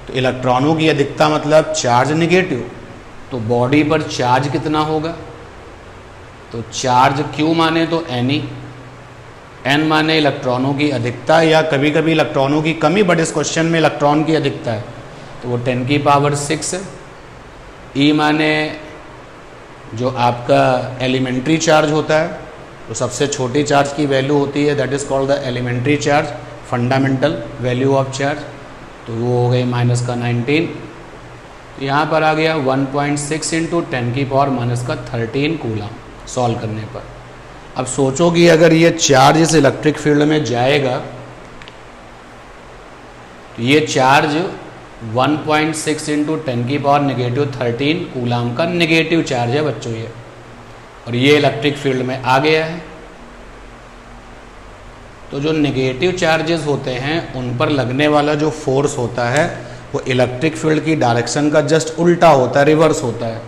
तो इलेक्ट्रॉनों की अधिकता मतलब चार्ज नेगेटिव, तो बॉडी पर चार्ज कितना होगा, तो चार्ज Q माने तो Ni, n माने इलेक्ट्रॉनों की अधिकता या कभी कभी इलेक्ट्रॉनों की कमी, बट इस क्वेश्चन में इलेक्ट्रॉन की अधिकता है तो वो 10 की पावर 6 है। e माने जो आपका एलिमेंट्री चार्ज होता है, तो सबसे छोटी चार्ज की वैल्यू होती है, that is called the elementary charge, fundamental value of charge, तो वो हो गई माइनस का 19। तो यहाँ पर आ गया 1.6 इंटू 10 की पावर माइनस का 13 कूलम सॉल्व करने पर। अब सोचो कि अगर ये चार्ज इस इलेक्ट्रिक फील्ड में जाएगा तो ये चार्ज 1.6 इंटू 10 की पावर नेगेटिव 13 कूलम का नेगेटिव चार्ज है बच्चों ये, और ये इलेक्ट्रिक फील्ड में आ गया है। तो जो नेगेटिव चार्जेस होते हैं उन पर लगने वाला जो फोर्स होता है वो इलेक्ट्रिक फील्ड की डायरेक्शन का जस्ट उल्टा होता है, रिवर्स होता है,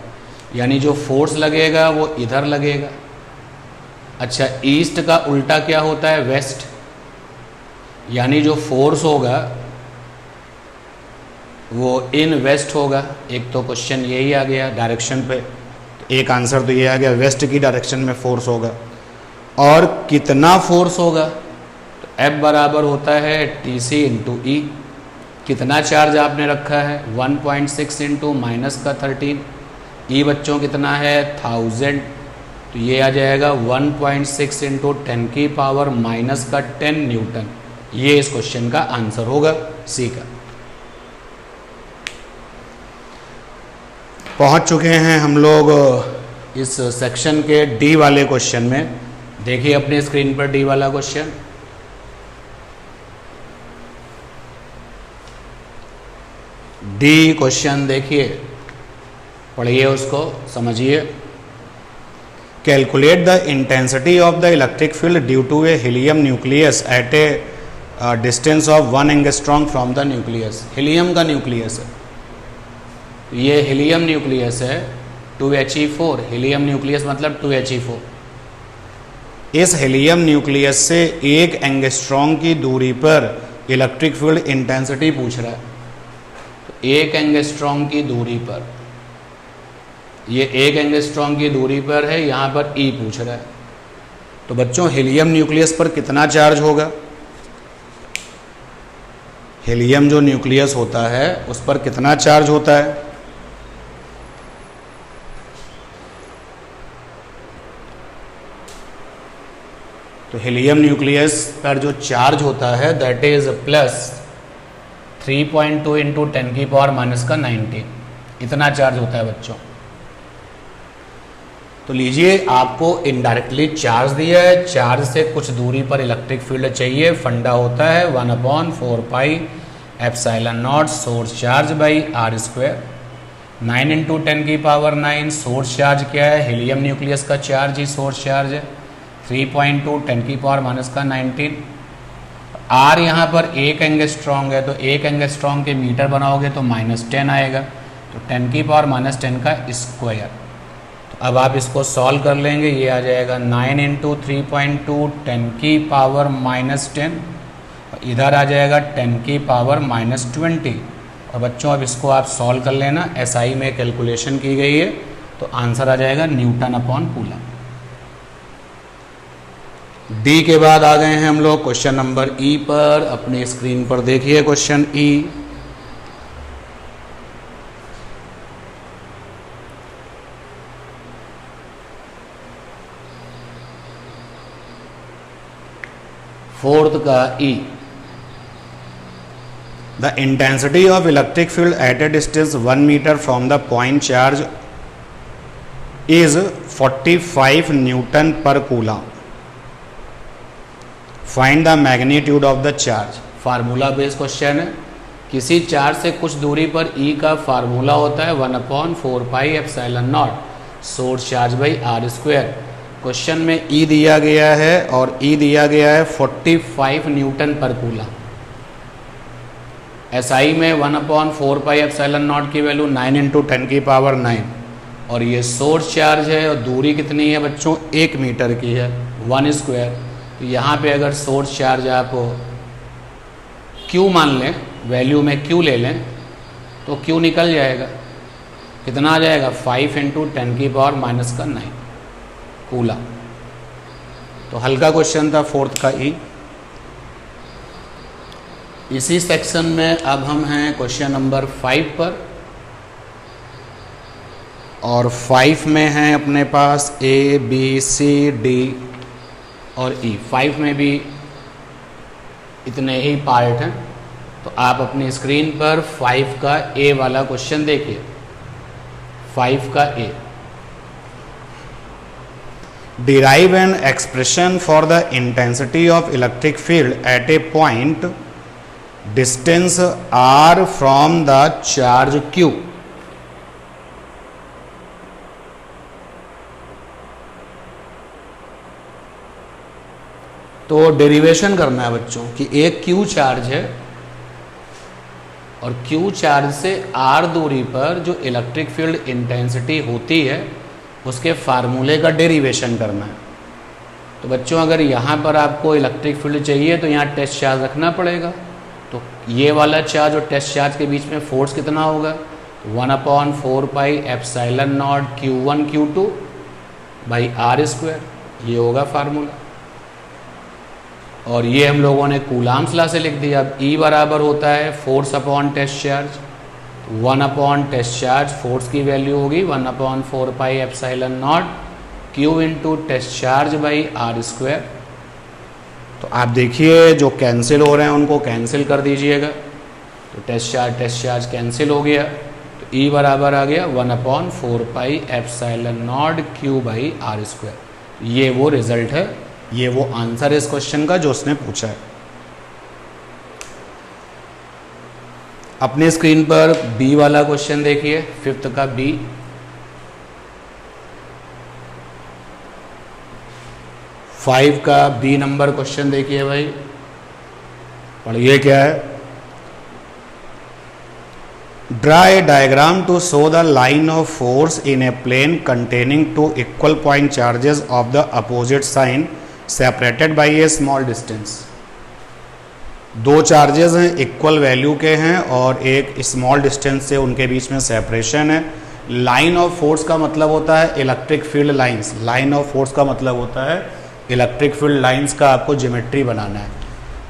यानी जो फोर्स लगेगा वो इधर लगेगा। अच्छा, ईस्ट का उल्टा क्या होता है? वेस्ट, यानी जो फोर्स होगा वो इन वेस्ट होगा। एक तो क्वेश्चन यही आ गया डायरेक्शन पे, तो एक आंसर तो ये आ गया, वेस्ट की डायरेक्शन में फोर्स होगा। और कितना फोर्स होगा? तो F बराबर होता है TC इंटू ई। कितना चार्ज आपने रखा है? 1.6 इंटू माइनस का 13। ई बच्चों कितना है? 1000। तो ये आ जाएगा 1.6 इंटू 10 की पावर माइनस का 10 न्यूटन। ये इस क्वेश्चन का आंसर होगा, सी का। पहुंच चुके हैं हम लोग इस सेक्शन के डी वाले क्वेश्चन में। देखिए अपने स्क्रीन पर डी वाला क्वेश्चन। डी क्वेश्चन देखिए, पढ़िए उसको, समझिए। Calculate the intensity of the electric field due to a helium nucleus at a distance of 1 angstrom from the nucleus. Helium का न्यूक्लियस है, ये हीलियम न्यूक्लियस है 2He4। हीलियम न्यूक्लियस मतलब 2He4। इस हीलियम न्यूक्लियस से 1 एंगस्ट्रॉम की दूरी पर इलेक्ट्रिक फील्ड इंटेंसिटी पूछ रहा है। तो 1 एंगस्ट्रॉम की दूरी पर, ये 1 एंगस्ट्रॉम की दूरी पर है, यहाँ पर E पूछ रहा है। तो बच्चों हीलियम न्यूक्लियस पर कितना चार्ज होगा? हीलियम जो न्यूक्लियस होता है उस पर कितना चार्ज होता है? तो हीलियम न्यूक्लियस पर जो चार्ज होता है दैट इज प्लस 3.2 इंटू 10 की पावर माइनस का 19। इतना चार्ज होता है बच्चों। तो लीजिए, आपको इनडायरेक्टली चार्ज दिया है, चार्ज से कुछ दूरी पर इलेक्ट्रिक फील्ड चाहिए। फंडा होता है 1/4 pi epsilon naught source charge by are square. 9 into 10 की पावर 9 सोर्स चार्ज क्या है? हीलियम न्यूक्लियस का चार्ज ही सोर्स चार्ज है। 3.2 10 की पावर माइनस का 19। आर यहाँ पर 1 एंगस्ट्रॉन्ग है, तो 1 एंगस्ट्रॉन्ग के मीटर बनाओगे तो -10 आएगा, तो 10 की पावर -10 का स्क्वायर। तो अब आप इसको सॉल्व कर लेंगे, ये आ जाएगा 9 इंटू 3.2 10 की पावर -10, इधर आ जाएगा 10 की पावर -20। और बच्चों अब इसको आप सॉल्व कर लेना, SI में कैलकुलेशन की गई है, तो आंसर आ जाएगा न्यूटन अपॉन कूलम। डी के बाद आ गए हैं हम लोग क्वेश्चन नंबर ई पर। अपने स्क्रीन पर देखिए क्वेश्चन ई। फोर्थ का E. The intensity of electric field at a distance 1 metre from the point charge is 45 newton per coulomb. Find the magnitude of the charge. Formula based question है। किसी charge से कुछ दूरी पर E का formula होता है 1/4 pi epsilon naught source charge by are square. Question में E दिया गया है और E दिया गया है 45 न्यूटन पर कूलम। SI में 1/4 पाई एप्सिलॉन नॉट की वैल्यू 9 इंटू 10 की पावर 9, और ये सोर्स चार्ज है और दूरी कितनी है बच्चों? 1 मीटर की है, 1 स्क्वायर। तो यहाँ पे अगर सोर्स चार्ज आप Q मान लें, वैल्यू में Q ले लें, तो Q निकल जाएगा। कितना आ जाएगा? 5 इंटू 10 की पावर माइनस का 9 कूलम। तो हल्का क्वेश्चन था फोर्थ का ई। इसी सेक्शन में अब हम हैं क्वेश्चन नंबर 5 पर, और 5 में हैं अपने पास ए बी सी डी और ई। 5 में भी इतने ही पार्ट हैं, तो आप अपनी स्क्रीन पर 5 का ए वाला क्वेश्चन देखिए। 5 का ए, derive an expression for the intensity of electric field at a point distance r from the charge q। तो डेरिवेशन करना है बच्चों कि एक q चार्ज है और q चार्ज से r दूरी पर जो इलेक्ट्रिक फील्ड इंटेंसिटी होती है उसके फार्मूले का डेरिवेशन करना है। तो बच्चों अगर यहाँ पर आपको इलेक्ट्रिक फील्ड चाहिए तो यहाँ टेस्ट चार्ज रखना पड़ेगा। तो ये वाला चार्ज और टेस्ट चार्ज के बीच में फोर्स कितना होगा? 1/4 pi epsilon naught Q1 Q2 by r², ये होगा फार्मूला। और ये हम लोगों ने कूलाम्स लॉ से लिख दिया। अब E बराबर होता है force upon test charge, 1 test charge, force की वैल्यू होगी 1/4 pi epsilon naught Q into test charge by r²। तो आप देखिए जो कैंसिल हो रहे हैं उनको कैंसिल कर दीजिएगा। तो टेस्ट चार्ज कैंसिल हो गया, तो E बराबर आ गया 1/4 pi epsilon naught Q by r²। ये वो रिजल्ट है, ये वो आंसर है इस क्वेश्चन का जो उसने पूछा है। अपने स्क्रीन पर बी वाला क्वेश्चन देखिए, 5th का बी। फाइव का बी नंबर क्वेश्चन देखिए भाई, पढ़िए क्या है। Draw a diagram to show the line of force in a plane containing 2 equal point charges of the opposite sign separated by a small distance. 2 charges हैं, equal value के हैं और एक स्मॉल डिस्टेंस से उनके बीच में सेपरेशन है। Line of force का मतलब होता है electric field lines. Line of force का मतलब होता है इलेक्ट्रिक फील्ड लाइंस का आपको ज्योमेट्री बनाना है।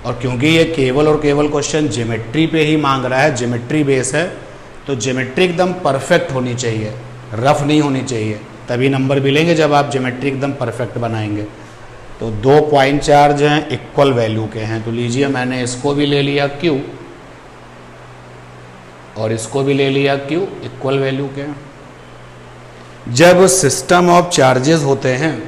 और क्योंकि ये केवल और केवल क्वेश्चन ज्योमेट्री पे ही मांग रहा है, ज्योमेट्री बेस है, तो ज्योमेट्री एकदम परफेक्ट होनी चाहिए, रफ नहीं होनी चाहिए, तभी नंबर मिलेंगे जब आप ज्योमेट्री एकदम परफेक्ट बनाएंगे। तो 2 पॉइंट चार्ज हैं, इक्वल वैल्यू के हैं। तो लीजिए मैंने इसको भी ले लिया Q और इसको भी ले लिया Q, इक्वल वैल्यू के हैं। जब सिस्टम ऑफ चार्जेस होते हैं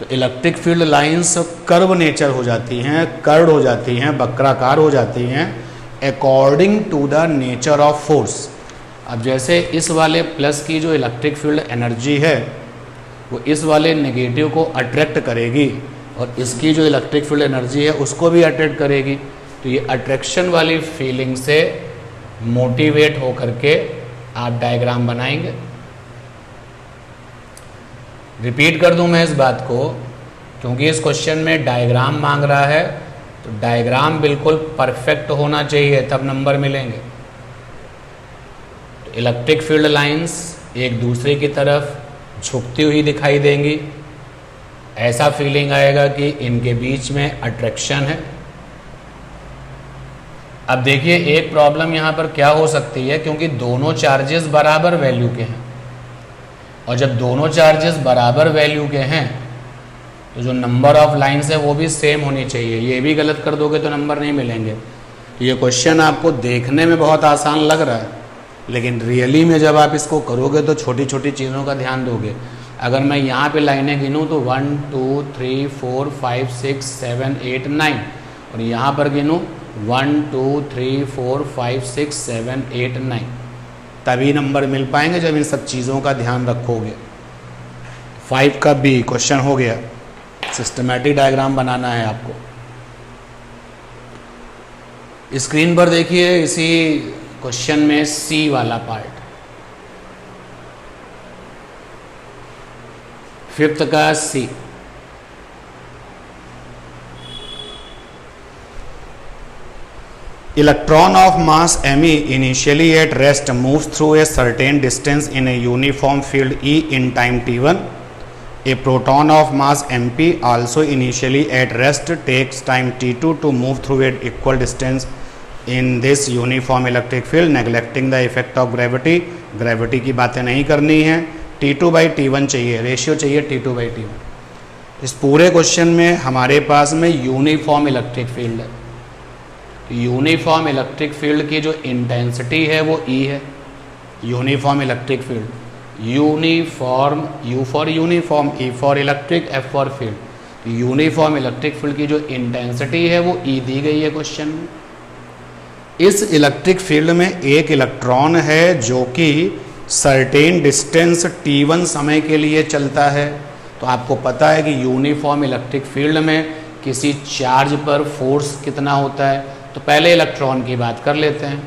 तो electric field lines curve nature हो जाती हैं, कर्व हो जाती हैं, वक्राकार हो जाती हैं according to the nature of force. अब जैसे इस वाले प्लस की जो इलेक्ट्रिक फील्ड एनर्जी है वो इस वाले नेगेटिव को अट्रैक्ट करेगी और इसकी जो इलेक्ट्रिक फील्ड एनर्जी है उसको भी अट्रैक्ट करेगी। तो ये अट्रैक्शन वाली फीलिंग से मोटिवेट होकर के आप डायग्राम बनाएंगे। रिपीट कर दूं मैं इस बात को, क्योंकि इस क्वेश्चन में डायग्राम मांग रहा है, तो डायग्राम बिल्कुल परफेक्ट होना चाहिए तब नंबर मिलेंगे। तो इलेक्ट्रिक फील्ड लाइंस एक दूसरे की तरफ झुकती हुई दिखाई देंगी, ऐसा फीलिंग आएगा कि इनके बीच में अट्रैक्शन है। अब देखिए एक प्रॉब्लम यहाँ पर क्या हो सकती है, क्योंकि दोनों चार्जेस बराबर वैल्यू के हैं और जब दोनों चार्जेस बराबर वैल्यू के हैं तो जो नंबर ऑफ लाइंस है वो भी सेम होनी चाहिए। ये भी गलत कर दोगे तो नंबर नहीं मिलेंगे। तो ये क्वेश्चन आपको देखने में बहुत आसान लग रहा है, लेकिन रियली में जब आप इसको करोगे तो छोटी छोटी चीज़ों का ध्यान दोगे। अगर मैं यहाँ पे लाइनें गिनूँ तो 1 2 3 4 5 6 7 8 9 और यहाँ पर गिनूँ 1 2 3 4 5 6 7 8 9, तभी नंबर मिल पाएंगे जब इन सब चीज़ों का ध्यान रखोगे। 5 का बी क्वेश्चन हो गया। सिस्टमैटिक डायग्राम बनाना है आपको। स्क्रीन पर देखिए इसी क्वेश्चन में सी वाला पार्ट, 5th का सी। Electron of mass me initially at rest moves through a certain distance in a uniform field E in time t1 A proton of mass mp also initially at rest takes time t2 to move through an equal distance in this uniform electric field neglecting the effect of gravity. Gravity की बातें नहीं करनी है, T2/T1 चाहिए, ratio चाहिए T2/T1। इस पूरे question में हमारे पास में यूनिफॉर्म इलेक्ट्रिक फील्ड है। यूनिफॉर्म इलेक्ट्रिक फील्ड की जो इंटेंसिटी है वो E है। Uniform electric field, uniform, U for uniform, E for electric, F for field. Uniform electric field की जो इंटेंसिटी है वो E दी गई है क्वेश्चन में। इस इलेक्ट्रिक फील्ड में एक इलेक्ट्रॉन है जो कि सर्टेन डिस्टेंस T1 समय के लिए चलता है। तो आपको पता है कि यूनिफॉर्म इलेक्ट्रिक फील्ड में किसी चार्ज पर फोर्स कितना होता है। तो पहले इलेक्ट्रॉन की बात कर लेते हैं।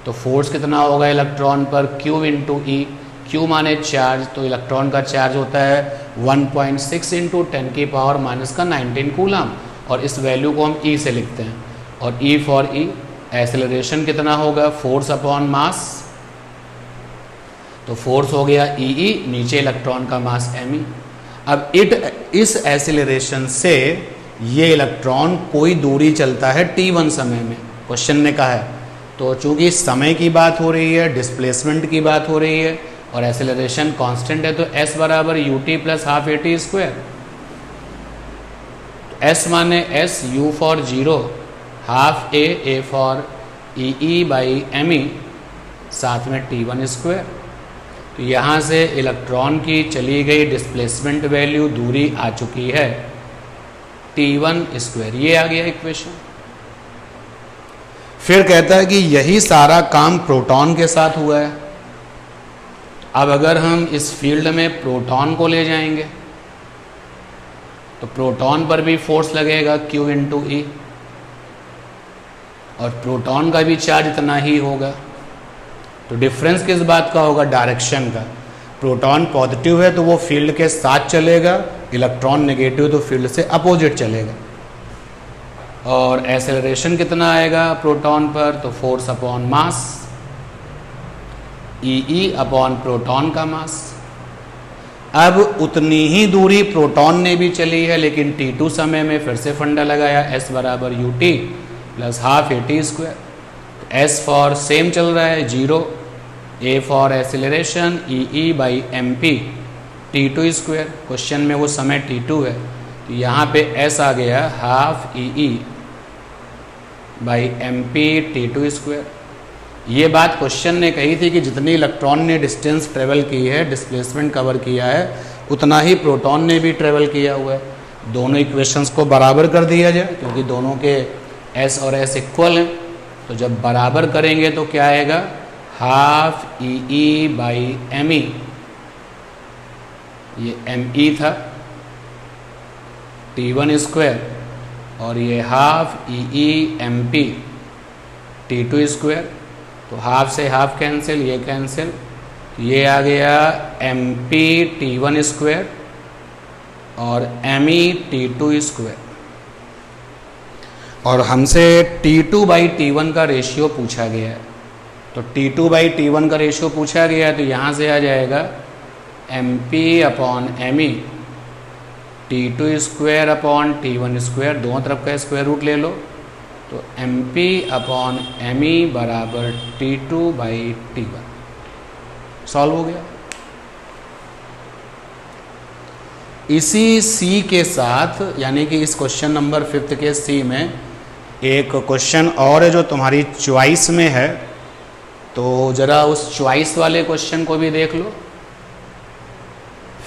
तो फोर्स कितना होगा इलेक्ट्रॉन पर, Q इंटू ई। Q माने चार्ज, तो इलेक्ट्रॉन का चार्ज होता है 1.6 इंटू 10⁻⁻⁹ कूलम, और इस वैल्यू को हम E से लिखते हैं। और E फॉर E, एक्सेलरेशन कितना होगा, फोर्स अपॉन मास। तो फोर्स हो गया EE, नीचे इलेक्ट्रॉन का मास ME। अब इस एक्सेलरेशन से ये इलेक्ट्रॉन कोई दूरी चलता है T1 समय में, क्वेश्चन ने कहा है। तो चूंकि समय की बात हो रही है, डिस्प्लेसमेंट की बात हो रही है और एक्सेलरेशन कांस्टेंट है, तो S बराबर ut plus half at square. S माने S, U for 0, half A for EE/ME, साथ में T1 स्क्वायर। तो यहाँ से इलेक्ट्रॉन की चली गई डिस्प्लेसमेंट वैल्यू, दूरी आ चुकी है T1 स्क्वायर। ये आ गया इक्वेशन। फिर कहता है कि यही सारा काम प्रोटॉन के साथ हुआ है। अब अगर हम इस फील्ड में प्रोटॉन को ले जाएंगे तो प्रोटॉन पर भी फोर्स लगेगा Q इंटू ई, और प्रोटॉन का भी चार्ज इतना ही होगा। तो डिफरेंस किस बात का होगा, डायरेक्शन का। प्रोटॉन पॉजिटिव है तो वो फील्ड के साथ चलेगा, इलेक्ट्रॉन नेगेटिव तो फील्ड से अपोजिट चलेगा। और एक्सेलरेशन कितना आएगा प्रोटॉन पर, तो force upon mass, EE upon proton का मास। अब उतनी ही दूरी प्रोटॉन ने भी चली है, लेकिन T2 समय में फिर से फंडा लगाया, S बराबर ut plus half at square. S for same चल रहा है 0, A for acceleration, EE/MP, T2 square. Question में वो समय T2 है, तो यहाँ पे S आ गया हाफ EE/MP T2 स्क्वायर। ये बात क्वेश्चन ने कही थी कि जितनी इलेक्ट्रॉन ने डिस्टेंस ट्रेवल की है, डिस्प्लेसमेंट कवर किया है, उतना ही प्रोटॉन ने भी ट्रेवल किया हुआ है। दोनों इक्वेशंस को बराबर कर दिया जाए, क्योंकि दोनों के S और S इक्वल हैं। तो जब बराबर करेंगे तो क्या आएगा, हाफ EE/ME, ये ME था, T1 स्क्वायर, और ये हाफ EE/MP T2 स्क्वायर। तो हाफ से हाफ कैंसिल, ये कैंसिल, ये आ गया MP T1 स्क्वायर और ME T2 स्क्वायर। और हमसे T2/T1 का रेशियो पूछा गया है। तो T2/T1 का रेशियो पूछा गया है, तो यहाँ से आ जाएगा MP upon ME T2 square upon T1 square, दोनों तरफ का स्क्वायर रूट ले लो। तो MP अपॉन ME बराबर T2/T1। सॉल्व हो गया। इसी C के साथ, यानी कि इस क्वेश्चन नंबर 5 के C में एक क्वेश्चन और है जो तुम्हारी चॉइस में है, तो ज़रा उस चॉइस वाले क्वेश्चन को भी देख लो।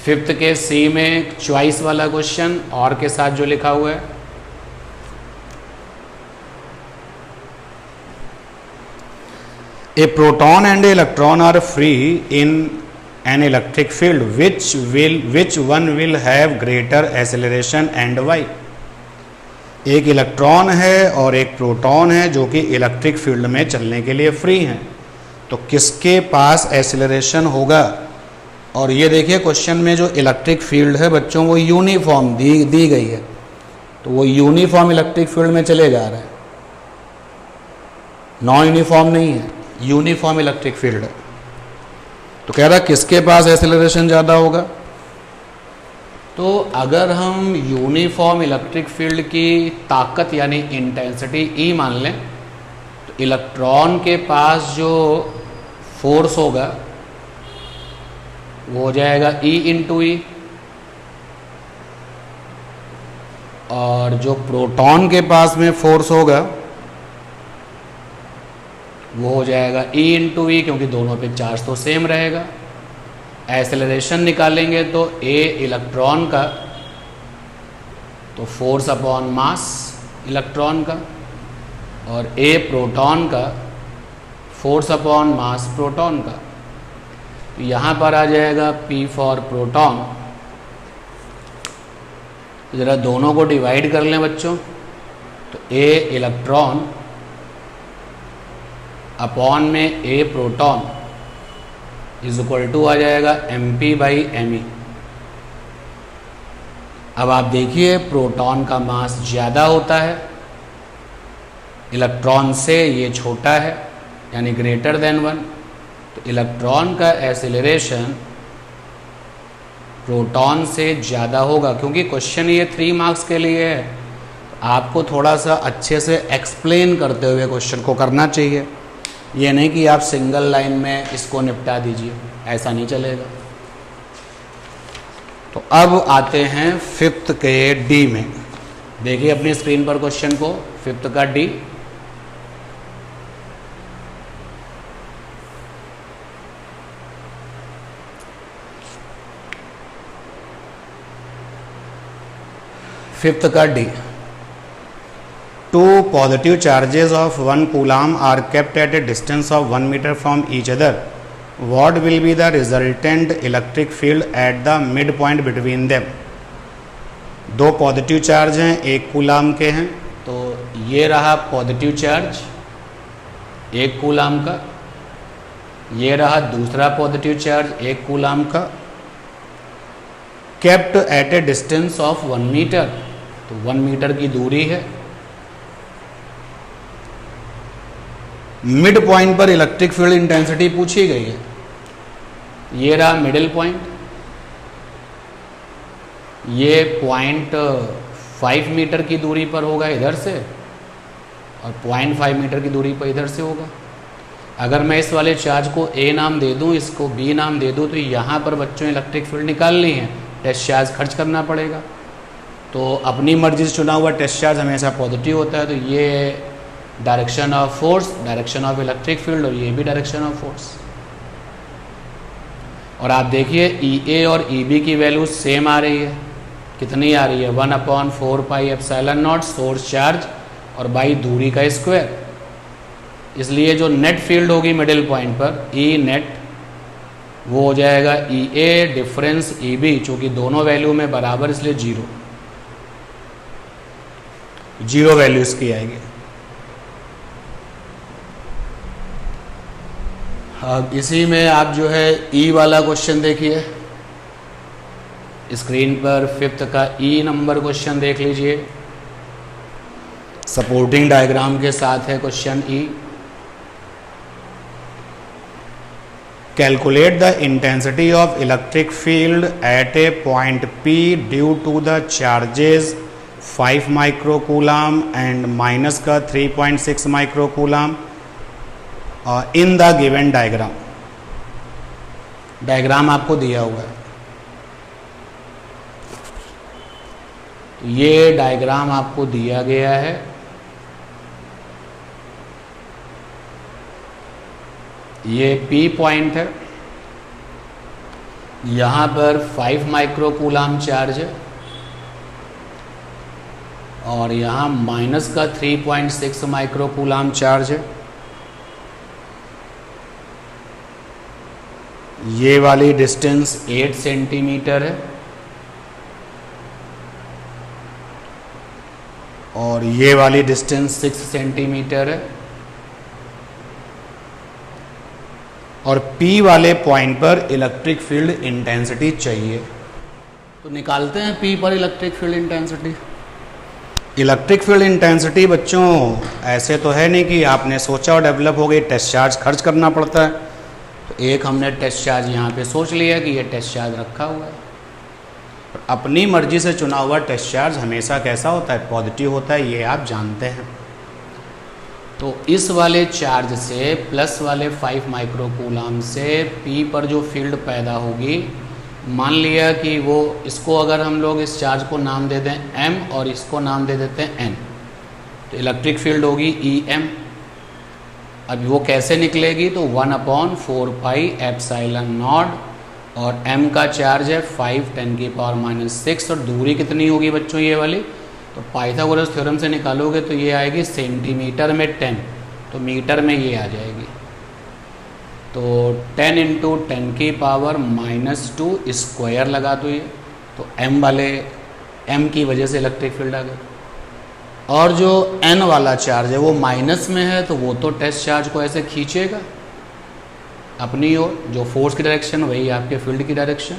5 के C में चॉइस वाला क्वेश्चन और के साथ जो लिखा हुआ है, a proton and electron are free in an electric field which one will have greater acceleration and why. एक इलेक्ट्रॉन है और एक प्रोटॉन है जो कि इलेक्ट्रिक फील्ड में चलने के लिए फ्री हैं, तो किसके पास एक्सेलरेशन होगा। और ये देखिए क्वेश्चन में जो इलेक्ट्रिक फील्ड है बच्चों, वो यूनिफॉर्म दी गई है, तो वो यूनिफॉर्म इलेक्ट्रिक फील्ड में चले जा रहे हैं, नॉन यूनिफॉर्म नहीं है, यूनिफॉर्म इलेक्ट्रिक फील्ड है। तो कह रहा किसके पास एक्सेलरेशन ज़्यादा होगा, तो अगर हम यूनिफॉर्म इलेक्ट्रिक फील्ड की ताकत यानी इंटेंसिटी ई मान लें, तो इलेक्ट्रॉन के पास जो फोर्स होगा वो हो जाएगा ई इंटू ई, और जो प्रोटॉन के पास में फोर्स होगा वो हो जाएगा ई इंटू ई, क्योंकि दोनों पे चार्ज तो सेम रहेगा। एक्सेलरेशन निकालेंगे तो ए इलेक्ट्रॉन का तो फोर्स अपॉन मास इलेक्ट्रॉन का, और ए प्रोटॉन का फोर्स अपॉन मास प्रोटॉन का। तो यहाँ पर आ जाएगा P फॉर प्रोटॉन। तो ज़रा दोनों को डिवाइड कर लें बच्चों, तो ए इलेक्ट्रॉन अपॉन में ए प्रोटॉन इज इक्वल टू आ जाएगा mp/me। अब आप देखिए प्रोटॉन का मास ज़्यादा होता है इलेक्ट्रॉन से, ये छोटा है यानी ग्रेटर देन 1। तो इलेक्ट्रॉन का एक्सेलरेशन प्रोटॉन से ज़्यादा होगा, क्योंकि क्वेश्चन ये 3 मार्क्स के लिए है। आपको थोड़ा सा अच्छे से एक्सप्लेन करते हुए क्वेश्चन को करना चाहिए, ये नहीं कि आप सिंगल लाइन में इसको निपटा दीजिए, ऐसा नहीं चलेगा। तो अब आते हैं 5th के डी में। देखिए अपनी स्क्रीन पर क्वेश्चन को, 5th का डी। फिफ्थ का D, 2 positive charges of 1 coulomb are kept at a distance of 1 meter from each other. What will be the resultant electric field at the midpoint between them? 2 positive charge हैं, 1 coulomb के हैं, तो ये रहा positive charge 1 coulomb का, ये रहा दूसरा पॉजिटिव चार्ज 1 कूलाम का, kept at a distance of 1 metre, तो 1 मीटर की दूरी है। मिड पॉइंट पर इलेक्ट्रिक फील्ड इंटेंसिटी पूछी गई है। ये रहा मिडिल पॉइंट, ये 0.5 मीटर की दूरी पर होगा इधर से, और 0.5 मीटर की दूरी पर इधर से होगा। अगर मैं इस वाले चार्ज को A नाम दे दूं, इसको B नाम दे दूं, तो यहाँ पर बच्चों इलेक्ट्रिक फील्ड निकालनी है, टेस्ट चार्ज खर्च करना पड़ेगा। तो अपनी मर्जी से चुना हुआ टेस्ट चार्ज हमेशा पॉजिटिव होता है, तो ये direction of force, direction of electric field, और ये भी डायरेक्शन ऑफ फोर्स। और आप देखिए EA और EB की वैल्यू सेम आ रही है। कितनी आ रही है? 1/4πε0 सोर्स चार्ज और बाई दूरी का स्क्वायर। इसलिए जो नेट फील्ड होगी मिडिल पॉइंट पर E नेट, वो हो जाएगा EA डिफरेंस EB, चूँकि दोनों वैल्यू में बराबर, इसलिए 0 वैल्यू इसकी आएगी। अब इसी में आप जो है E वाला क्वेश्चन देखिए, स्क्रीन पर 5th का E नंबर क्वेश्चन देख लीजिए, सपोर्टिंग डायग्राम के साथ है question E। Calculate the intensity of electric field at a point P due to the charges 5 microcoulomb and minus का 3.6 microcoulomb in the given diagram. Diagram आपको दिया हुआ है, ये डायग्राम आपको दिया गया है। ये P पॉइंट है, यहाँ पर 5 माइक्रोकूलम चार्ज है, और यहाँ माइनस का 3.6 माइक्रोकूलम चार्ज है। ये वाली डिस्टेंस 8 सेंटीमीटर है, और ये वाली डिस्टेंस 6 सेंटीमीटर है। और P वाले पॉइंट पर इलेक्ट्रिक फील्ड इंटेंसिटी चाहिए, तो निकालते हैं P पर electric field intensity. Electric field intensity बच्चों ऐसे तो है नहीं कि आपने सोचा और डेवलप हो गई, टेस्ट चार्ज खर्च करना पड़ता है। तो एक हमने टेस्ट चार्ज यहाँ पे सोच लिया कि ये टेस्ट चार्ज रखा हुआ है, अपनी मर्जी से चुना हुआ टेस्ट चार्ज हमेशा कैसा होता है, पॉजिटिव होता है, ये आप जानते हैं। तो इस वाले चार्ज से प्लस वाले 5 माइक्रोकूलम से P पर जो फील्ड पैदा होगी, मान लिया कि वो, इसको अगर हम लोग इस चार्ज को नाम दे दें M और इसको नाम दे देते हैं N, तो इलेक्ट्रिक फील्ड होगी EM। अब वो कैसे निकलेगी, तो 1/4 पाई एप्सिलॉन नॉट, और M का चार्ज है 5 10⁻⁻⁶, और दूरी कितनी होगी बच्चों ये वाली, तो पाइथागोरस थ्योरम से निकालोगे तो ये आएगी सेंटीमीटर में 10, तो मीटर में ये आ जाएगी। तो 10 × 10⁻⁻² स्क्वायर लगा दो ये, तो M की वजह से इलेक्ट्रिक फील्ड आ गई। और जो N वाला चार्ज है वो माइनस में है, तो वो तो टेस्ट चार्ज को ऐसे खींचेगा अपनी ओर, जो फोर्स की डायरेक्शन वही आपके फील्ड की डायरेक्शन।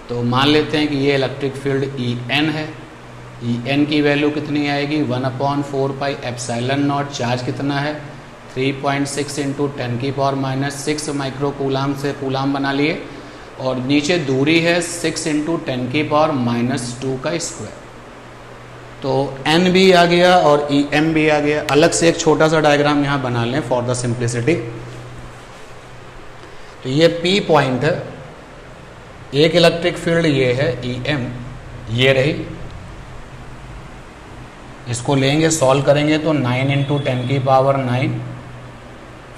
तो मान लेते हैं कि ये इलेक्ट्रिक फील्ड EN है। EN की वैल्यू कितनी आएगी, 1/4 पाई एप्सिलॉन नॉट, चार्ज कितना है 3.6 × 10⁻⁻⁶ माइक्रोकूलम से कूलम बना लिए, और नीचे दूरी है 6 × 10⁻⁻² का स्क्वायर। तो N भी आ गया और EM भी आ गया। अलग से एक छोटा सा डायग्राम यहाँ बना लें फॉर द सिंप्लिसिटी। तो ये P पॉइंट है, एक इलेक्ट्रिक फील्ड ये है EM, ये रही, इसको लेंगे सॉल्व करेंगे तो 9 × 10⁹,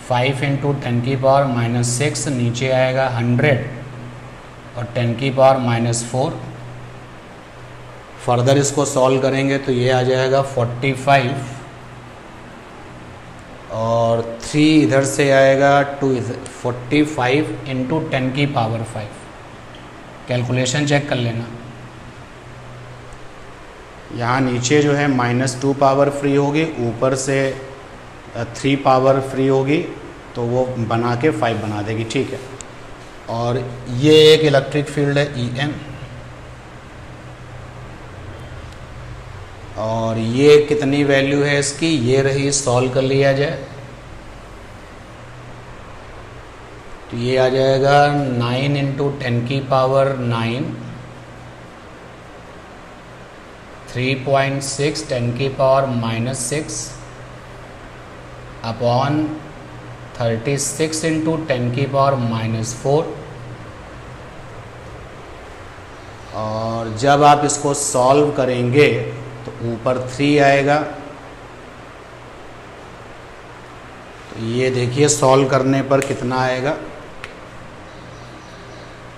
5 × 10⁻⁻⁶, नीचे आएगा 100 और 10⁻⁻⁴। फर्दर इसको सॉल्व करेंगे तो ये आ जाएगा 45, और 3 इधर से आएगा 2, 45 × 10⁵। कैलकुलेशन चेक कर लेना। यहाँ नीचे जो है -2 पावर फ्री होगी, ऊपर से 3 पावर फ्री होगी, तो वो बना के 5 बना देगी, ठीक है। और ये एक इलेक्ट्रिक फील्ड है EM, और ये कितनी वैल्यू है इसकी, ये रही, सॉल्व कर लिया जाए तो ये आ जाएगा 9 × 10⁹, 3.6 10⁻⁻⁶, अपॉन 36 × 10⁻⁻⁴। और जब आप इसको सॉल्व करेंगे तो ऊपर 3 आएगा, तो ये देखिए सॉल्व करने पर कितना आएगा,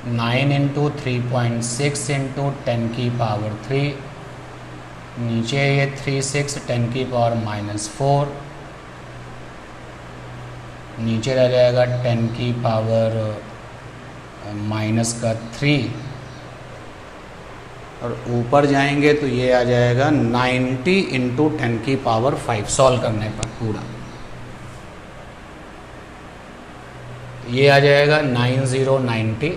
9 × 3.6 × 10⁻3, नीचे ये 36 10⁻⁻⁴, नीचे रह जाएगा 10⁻⁻3, और ऊपर जाएंगे तो ये आ जाएगा 90 × 10⁵ सॉल्व करने पर पूरा, ये आ जाएगा 9090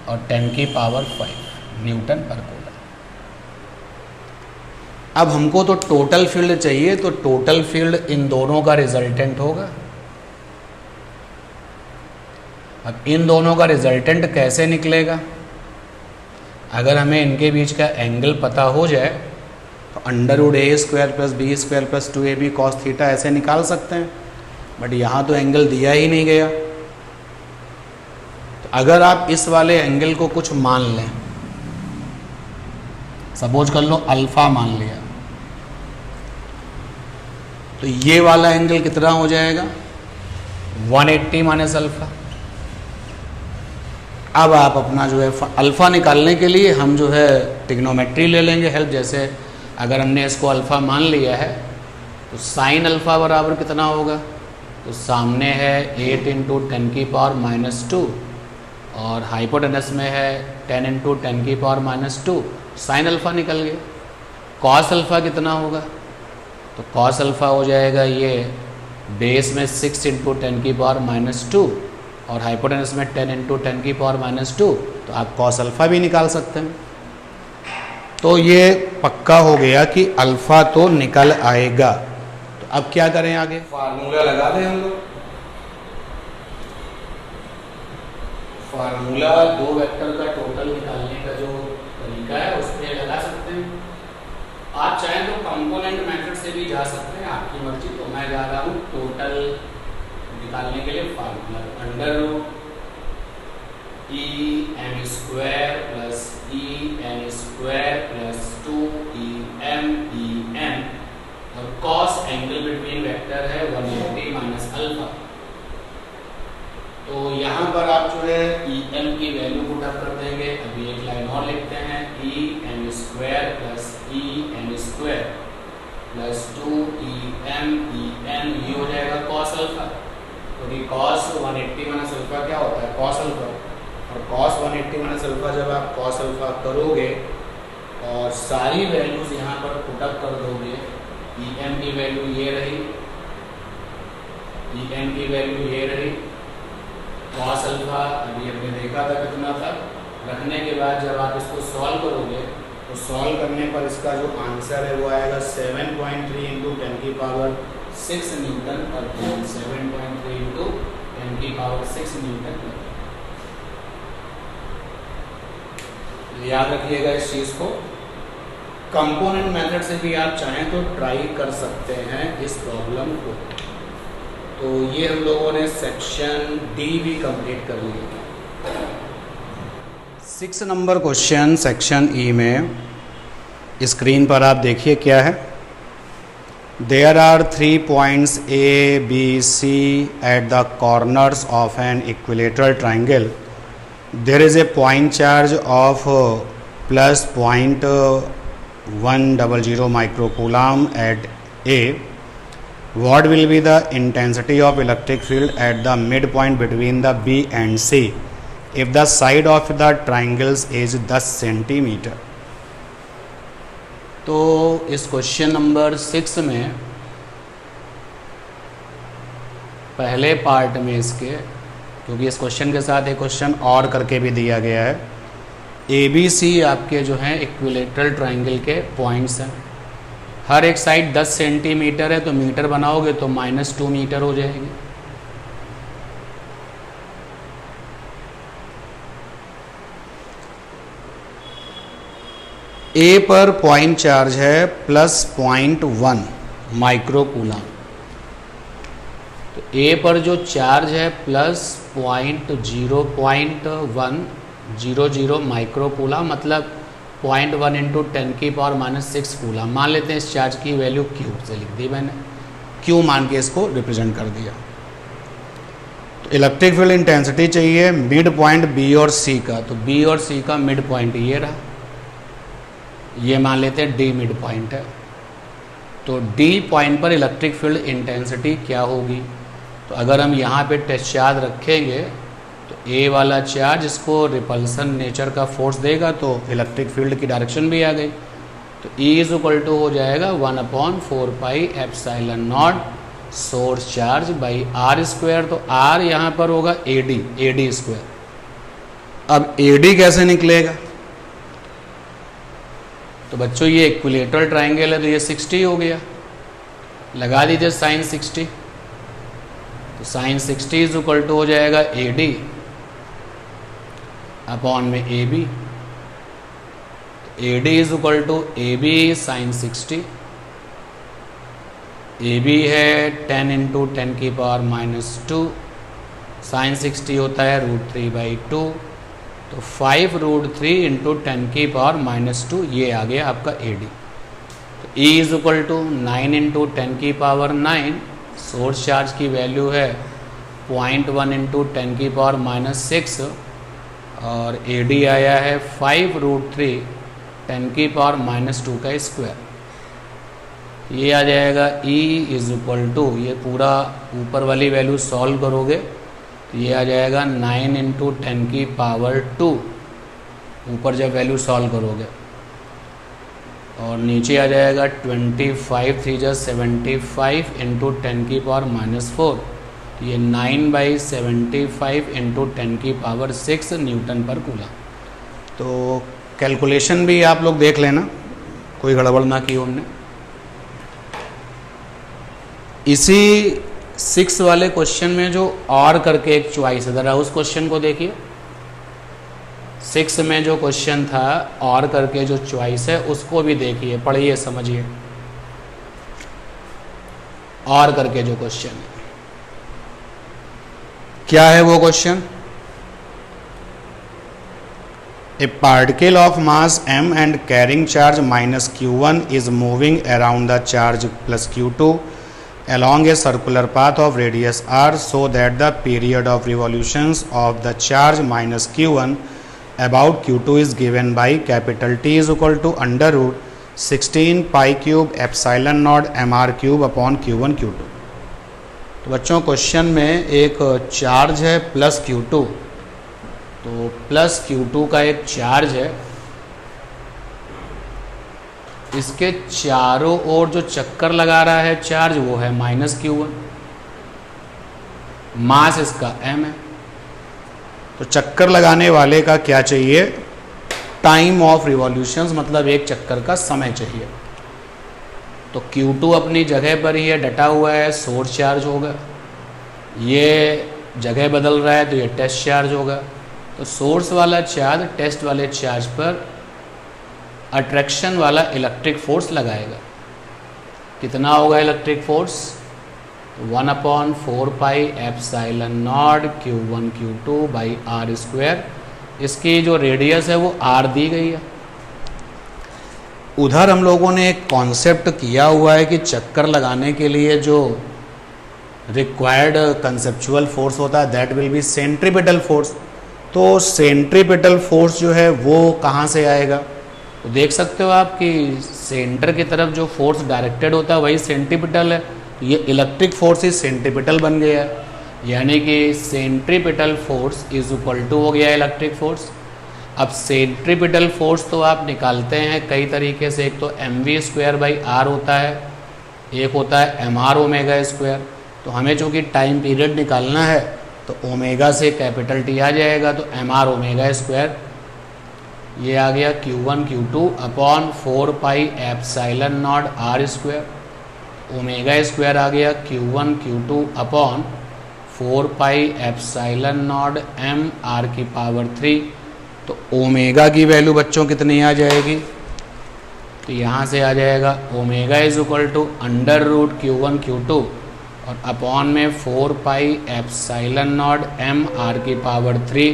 और 10⁵ न्यूटन पर कूलम। अब हमको तो टोटल फील्ड चाहिए, तो टोटल फील्ड इन दोनों का रिजल्टेंट होगा। अब इन दोनों का रिजल्टेंट कैसे निकलेगा, अगर हमें इनके बीच का एंगल पता हो जाए तो √a² + b² + 2ab cos θ ऐसे निकाल सकते हैं, बट यहाँ तो एंगल दिया ही नहीं गया। तो अगर आप इस वाले एंगल को कुछ मान लें, सपोज कर लो अल्फा मान लिया, तो ये वाला एंगल कितना हो जाएगा 180 - अल्फा। अब आप अपना जो है अल्फ़ा निकालने के लिए हम जो है ट्रिग्नोमेट्री ले लेंगे हेल्प। जैसे अगर हमने इसको अल्फ़ा मान लिया है तो साइन अल्फ़ा बराबर कितना होगा, तो सामने है 8 × 10⁻⁻², और हाइपोटेनस में है 10 × 10⁻⁻², साइन अल्फ़ा निकल गया। कॉस अल्फ़ा कितना होगा, तो कॉस अल्फ़ा हो जाएगा ये बेस में 6 × 10⁻⁻², और हाइपोटेनस में 10 × 10⁻², तो आप कॉस अल्फ़ा भी निकाल सकते हैं। तो ये पक्का हो गया कि अल्फ़ा तो निकल आएगा। तो अब क्या करें, आगे फार्मूला लगा दें हम लोग। फार्मूला दो वेक्टर का टोटल निकालने का जो तरीका है उस पर लगा सकते हैं। आप चाहें तो कंपोनेंट मेथड से भी जा सकते हैं, आपकी मर्जी। तो मैं जा रहा हूँ टोटल निकालने के लिए formula under root E M square plus E N square plus 2em और कॉस एंगल बिटवीन वेक्टर है 180 माइनस अल्फा। तो यहाँ पर आप जो है ई एम की वैल्यू पुटअप कर देंगे। अभी एक लाइन और लिखते हैं, E M square plus E N square plus 2em E N, ये हो जाएगा कॉस अल्फा। क्योंकि कॉस 180 माइनस अल्फा क्या होता है, कॉस अल्फा। और cos 180 माइनस अल्फा जब आप cos अल्फा करोगे और सारी वैल्यूज यहाँ पर पुटअप कर दोगे, ई एम की वैल्यू ये रही, ई एम की वैल्यू ये रही, cos अल्फा अभी हमने देखा था कितना था। रखने के बाद जब आप इसको सॉल्व करोगे तो सॉल्व करने पर इसका जो आंसर है वो आएगा 7.3 इंटू 10 की power 6 Newton per coulomb. 7.3 into 10 की पावर 6 न्यूटन पर। याद रखिएगा इस चीज़ को। कंपोनेंट मेथड से भी आप चाहें तो ट्राई कर सकते हैं इस प्रॉब्लम को। तो ये हम लोगों ने सेक्शन डी भी कंप्लीट कर लिया। 6 नंबर क्वेश्चन सेक्शन ई में स्क्रीन पर आप देखिए क्या है। There are 3 points A B C at the corners of an equilateral triangle. There is a point charge of plus 0.100 microcoulomb at A. What will be the intensity of electric field at the midpoint between the B and C if the side of the triangles is 10 centimeter? तो इस question number 6 में पहले part में इसके, क्योंकि इस question के साथ एक क्वेश्चन और करके भी दिया गया है, ए बी सी आपके जो हैं इक्विलेटरल ट्राइंगल के पॉइंट्स हैं। हर एक साइड 10 सेंटीमीटर है, तो मीटर बनाओगे तो -2 मीटर हो जाएगी। ए पर पॉइंट चार्ज है प्लस 0.1 माइक्रोकूलम। तो ए पर जो चार्ज है प्लस 0.100 माइक्रोकूलम, मतलब 0.1 इंटू 10 की पावर -6 कूलम। मान लेते हैं इस चार्ज की वैल्यू क्यू से लिख दी मैंने, क्यू मान के इसको रिप्रेजेंट कर दिया। तो इलेक्ट्रिक फील्ड इंटेंसिटी चाहिए मिड पॉइंट बी और सी का। तो बी और सी का मिड पॉइंट ये रहा, ये मान लेते हैं डी मिड पॉइंट है। तो डी पॉइंट पर इलेक्ट्रिक फील्ड इंटेंसिटी क्या होगी? तो अगर हम यहाँ पे टेस्ट चार्ज रखेंगे तो ए वाला चार्ज इसको रिपल्सन नेचर का फोर्स देगा, तो इलेक्ट्रिक फील्ड की डायरेक्शन भी आ गई। तो E इज इक्वल टू हो जाएगा 1/4πε0 source charge by are square. तो आर यहाँ पर होगा एडी स्क्वायर। अब एडी कैसे निकलेगा? तो बच्चों ये इक्विलेटरल ट्राइंगल है, तो ये 60 हो गया, लगा दीजिए साइन 60। तो साइन 60 इज इक्वल टू हो जाएगा AD अपॉन में AB। AD is equal to AB sine 60। AB है 10 इंटू 10 की पावर -2, साइन 60 होता है √3/2। तो 5√3 इंटू 10 की पावर -2, ये आ गया आपका AD। तो E is equal to 9 into 10 की पावर 9। सोर्स चार्ज की वैल्यू है 0.1 इंटू 10 की पावर -6 और AD आया है 5√3 10 की पावर -2 का स्क्वायर। ये आ जाएगा E इज इक्वल टू, ये पूरा ऊपर वाली वैल्यू सॉल्व करोगे तो ये आ जाएगा 9 इंटू 10 की पावर 2, ऊपर जब वैल्यू सॉल्व करोगे, और नीचे आ जाएगा 25 3 75 इंटू 10 की पावर -4। ये 9/75 इंटू 10 की पावर 6 न्यूटन पर कूलम। तो कैलकुलेशन भी आप लोग देख लेना, कोई गड़बड़ ना की हमने। इसी 6 वाले क्वेश्चन में जो और करके एक चॉइस है, ज़रा उस क्वेश्चन को देखिए। 6 में जो क्वेश्चन था और करके जो चॉइस है उसको भी देखिए, पढ़िए, समझिए। और करके जो क्वेश्चन है, क्या है वो question? A particle of mass m and carrying charge minus q1 is moving around the charge plus q2 along a circular path of radius r, so that the period of revolutions of the charge minus q1 about q2 is given by capital T is equal to under root 16 pi cube epsilon naught mr cube upon q1 q2। तो बच्चों question में एक charge है plus q2, तो plus q2 का एक charge है, इसके चारों ओर जो चक्कर लगा रहा है चार्ज वो है माइनस q1, मास इसका m है। तो चक्कर लगाने वाले का क्या चाहिए? टाइम ऑफ रिवॉल्यूशंस, मतलब एक चक्कर का समय चाहिए। तो q2 अपनी जगह पर ही है, डटा हुआ है, सोर्स चार्ज होगा। ये जगह बदल रहा है तो ये टेस्ट चार्ज होगा। तो सोर्स वाला चार्ज टेस्ट वाले चार्ज पर अट्रैक्शन वाला इलेक्ट्रिक फोर्स लगाएगा। कितना होगा electric force? 1/4 pi epsilon naught q1 q2 by are square. इसकी जो रेडियस है वो r दी गई है। उधर हम लोगों ने एक कॉन्सेप्ट किया हुआ है कि चक्कर लगाने के लिए जो रिक्वायर्ड कंसेप्चुअल फोर्स होता है that will be centripetal force. तो सेंट्रीपिटल फोर्स जो है वो कहाँ से आएगा? तो देख सकते हो आप कि सेंटर की तरफ जो फोर्स डायरेक्टेड होता है वही सेंट्रीपिटल है। ये इलेक्ट्रिक फोर्स ही सेंट्रीपिटल बन गया है, यानी कि centripetal force is equal to हो गया इलेक्ट्रिक फोर्स। अब सेंट्रीपिटल फोर्स तो आप निकालते हैं कई तरीके से, एक तो mv स्क्वायर बाई आर होता है, एक होता है mr ओमेगा स्क्वायर। तो हमें चूँकि टाइम पीरियड निकालना है तो ओमेगा से कैपिटल टी आ जाएगा, तो mr ओमेगा स्क्वायर ये आ गया q1 q2 upon 4 pi epsilon naught r square. Omega square आ गया q1 q2 upon 4 pi epsilon naught m r की पावर 3। तो ओमेगा की वैल्यू बच्चों कितनी आ जाएगी? तो यहाँ से आ जाएगा omega is equal to under root q1 q2 और अपॉन में 4 pi epsilon naught m r की पावर 3।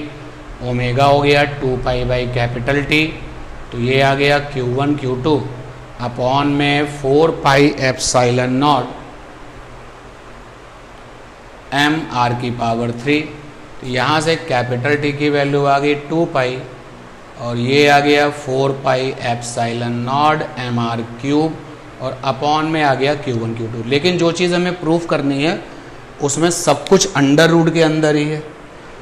ओमेगा हो गया 2 पाई बाई कैपिटल टी। तो ये आ गया q1 q2 अपॉन में 4 pi epsilon naught m r की पावर 3। तो यहाँ से कैपिटल टी की वैल्यू आ गई 2 पाई और ये आ गया 4 pi epsilon naught m r cube और अपॉन में आ गया q1 q2। लेकिन जो चीज़ हमें प्रूफ करनी है उसमें सब कुछ अंडर रूट के अंदर ही है।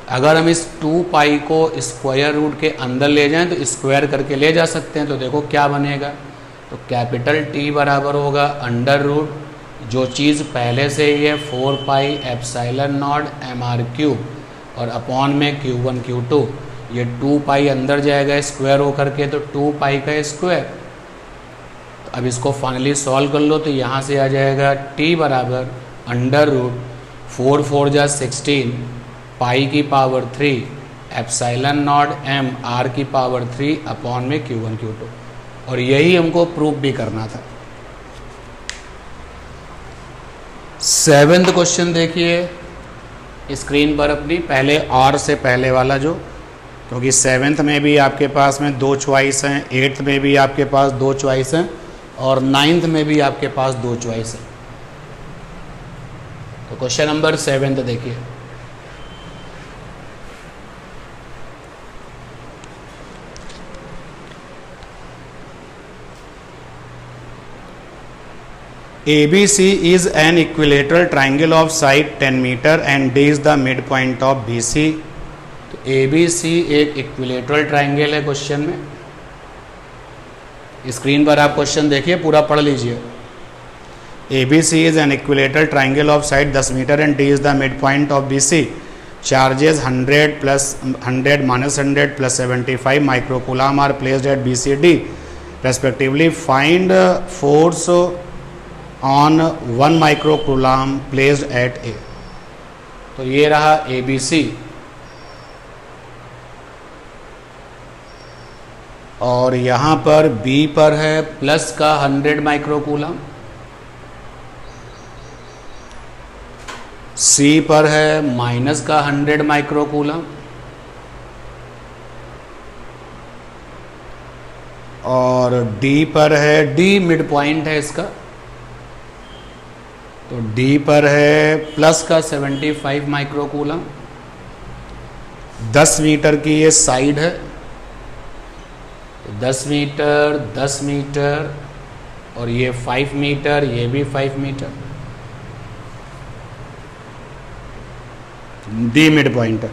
अगर हम इस 2 पाई को स्क्वायर रूट के अंदर ले जाएं तो स्क्वायर करके ले जा सकते हैं। तो देखो क्या बनेगा, तो कैपिटल T बराबर होगा अंडर रूट जो चीज़ पहले से ही है 4 pi epsilon naught m r cube और अपॉन में q1 q2। ये 2 पाई अंदर जाएगा स्क्वायर होकर के, तो 2 पाई का स्क्वायर। तो अब इसको फाइनली सॉल्व कर लो, तो यहाँ से आ जाएगा t बराबर अंडर रूट 4 4 जा 16 पाई की power 3 epsilon naught m r की पावर 3 अपॉन में q1 q2। और यही हमको प्रूफ भी करना था। 7th क्वेश्चन देखिए स्क्रीन पर अपनी, पहले और से पहले वाला जो, क्योंकि 7th में भी आपके पास में 2 चॉइस हैं, 8th में भी आपके पास 2 चॉइस हैं और 9th में भी आपके पास 2 चॉइस हैं। तो क्वेश्चन नंबर 7 देखिए। ABC is an equilateral triangle of side 10 meter and D is the midpoint of BC। तो ABC एक इक्विलेटरल ट्राइंगल है क्वेश्चन में। स्क्रीन पर आप क्वेश्चन देखिए, पूरा पढ़ लीजिए। ABC is an equilateral triangle of side 10 meter and D is the midpoint of BC। Charges 100 plus 100 minus 100 plus 75 microcoulomb are placed at BC D respectively। Find force on 1 microcoulomb placed at A। तो ये रहा ABC। और यहाँ पर B पर है plus का 100 microcoulomb, C पर है माइनस का 100 माइक्रोकूलम, और D पर है, D मिड पॉइंट है इसका, तो D पर है प्लस का 75 माइक्रोकूलम। 10 मीटर की ये साइड है, 10 मीटर, 10 मीटर, और ये 5 मीटर, ये भी 5 मीटर। डी मिड पॉइंट है,